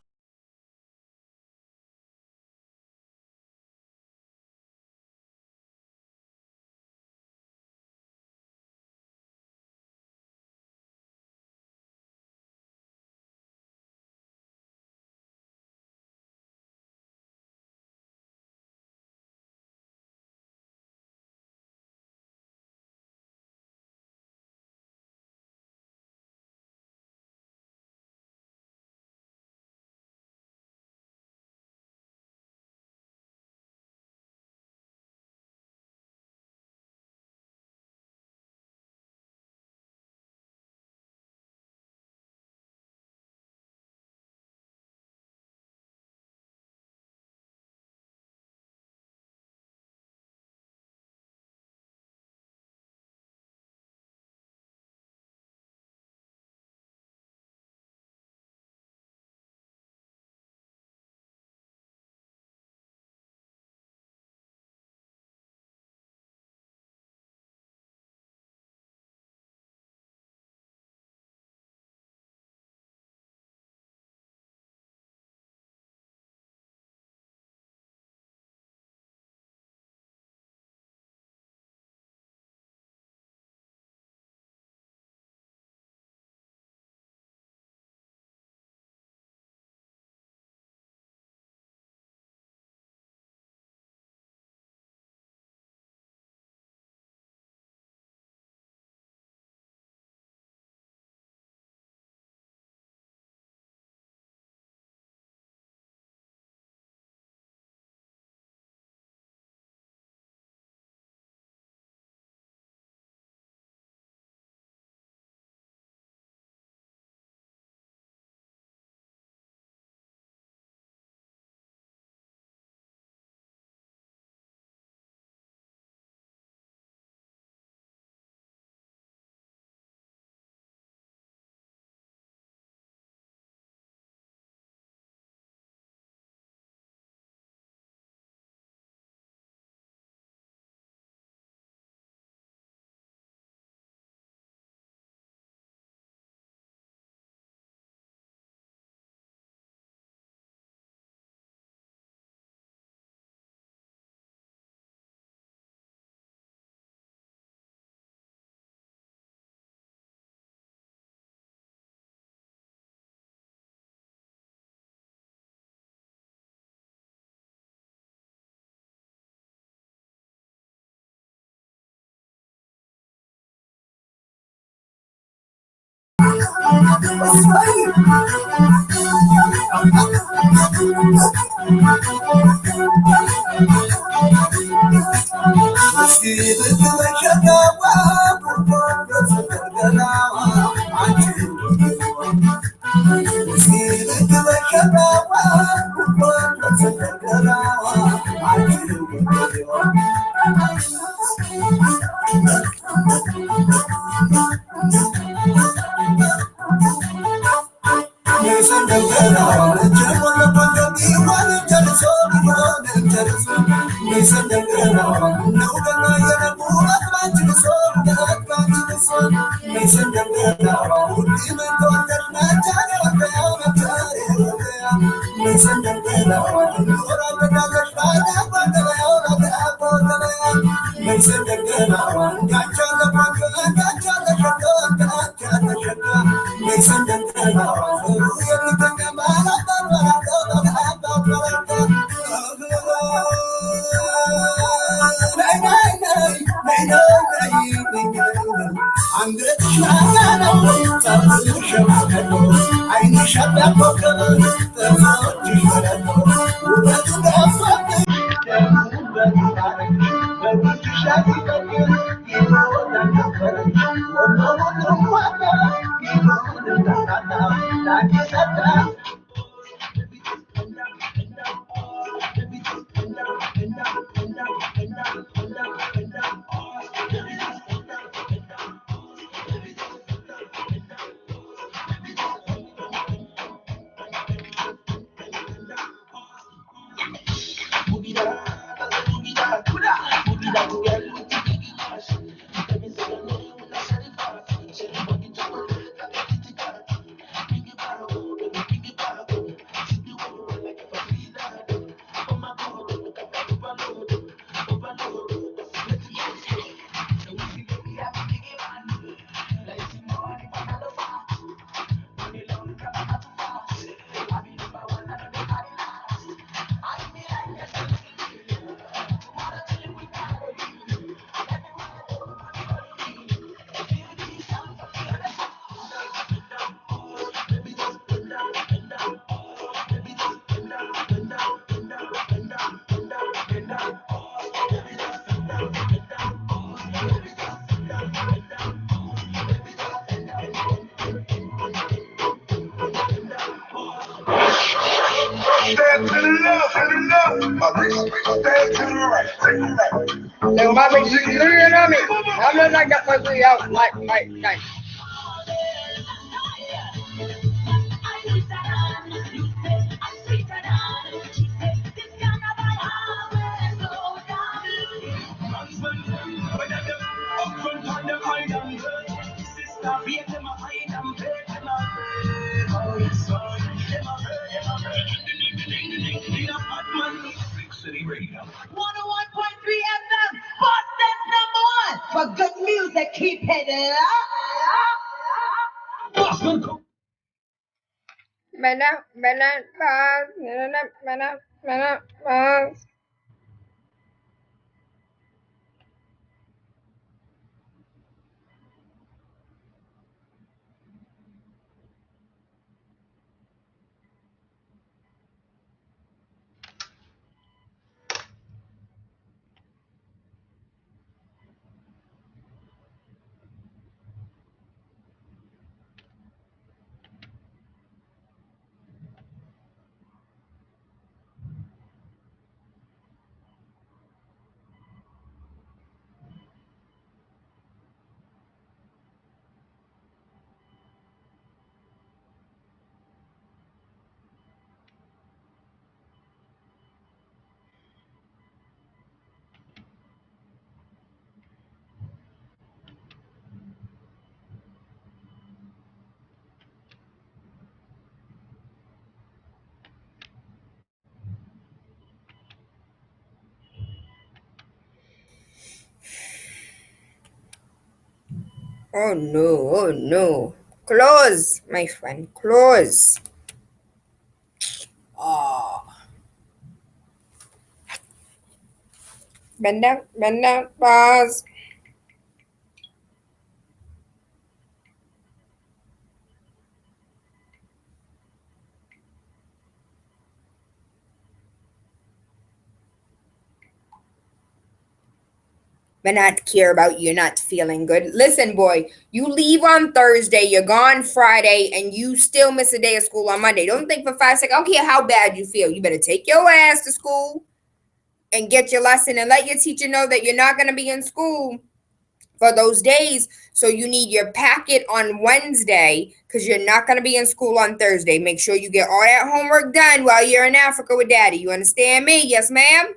So my big you know me. I'm not like that person out like. City Radio. 101.3 FM, Boston's number one. For good music, keep it up. Oh no, oh no. Close, my friend, close. Oh. Bend down, pause. But not care about you not feeling good. Listen, boy, you leave on Thursday, you're gone Friday, and you still miss a day of school on Monday. Don't think for 5 seconds. I don't care how bad you feel. You better take your ass to school and get your lesson and let your teacher know that you're not going to be in school for those days. So you need your packet on Wednesday because you're not going to be in school on Thursday. Make sure you get all that homework done while you're in Africa with daddy. You understand me? Yes, ma'am?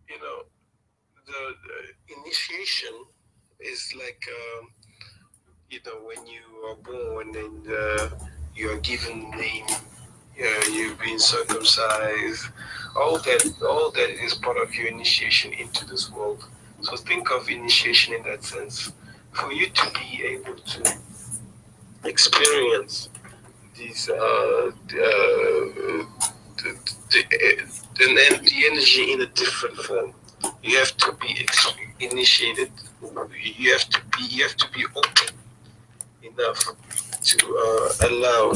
You know, the initiation is like, when you are born and you are given name, you've been circumcised. All that is part of your initiation into this world. So think of initiation in that sense. For you to be able to experience these the energy in a different form. You have to be initiated. You have to be open enough to allow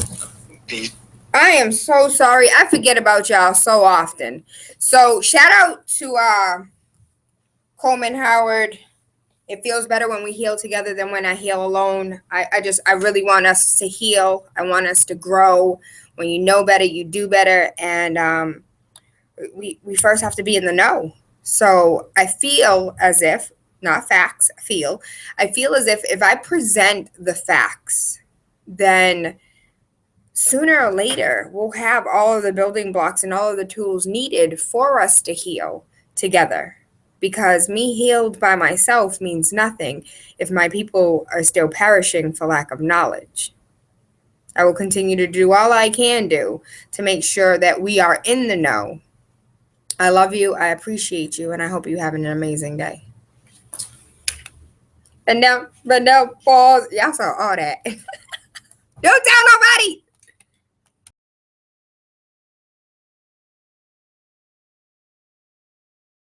the I am so sorry. I forget about y'all so often. So shout out to Coleman Howard. It feels better when we heal together than when I heal alone. I really want us to heal. I want us to grow. When you know better, you do better. And we first have to be in the know. So I feel as if, not facts, I feel as if I present the facts, then sooner or later we'll have all of the building blocks and all of the tools needed for us to heal together. Because me healed by myself means nothing if my people are still perishing for lack of knowledge. I will continue to do all I can do to make sure that we are in the know. I love you, I appreciate you, and I hope you have an amazing day. And now, pause. Y'all saw all that. Don't tell nobody.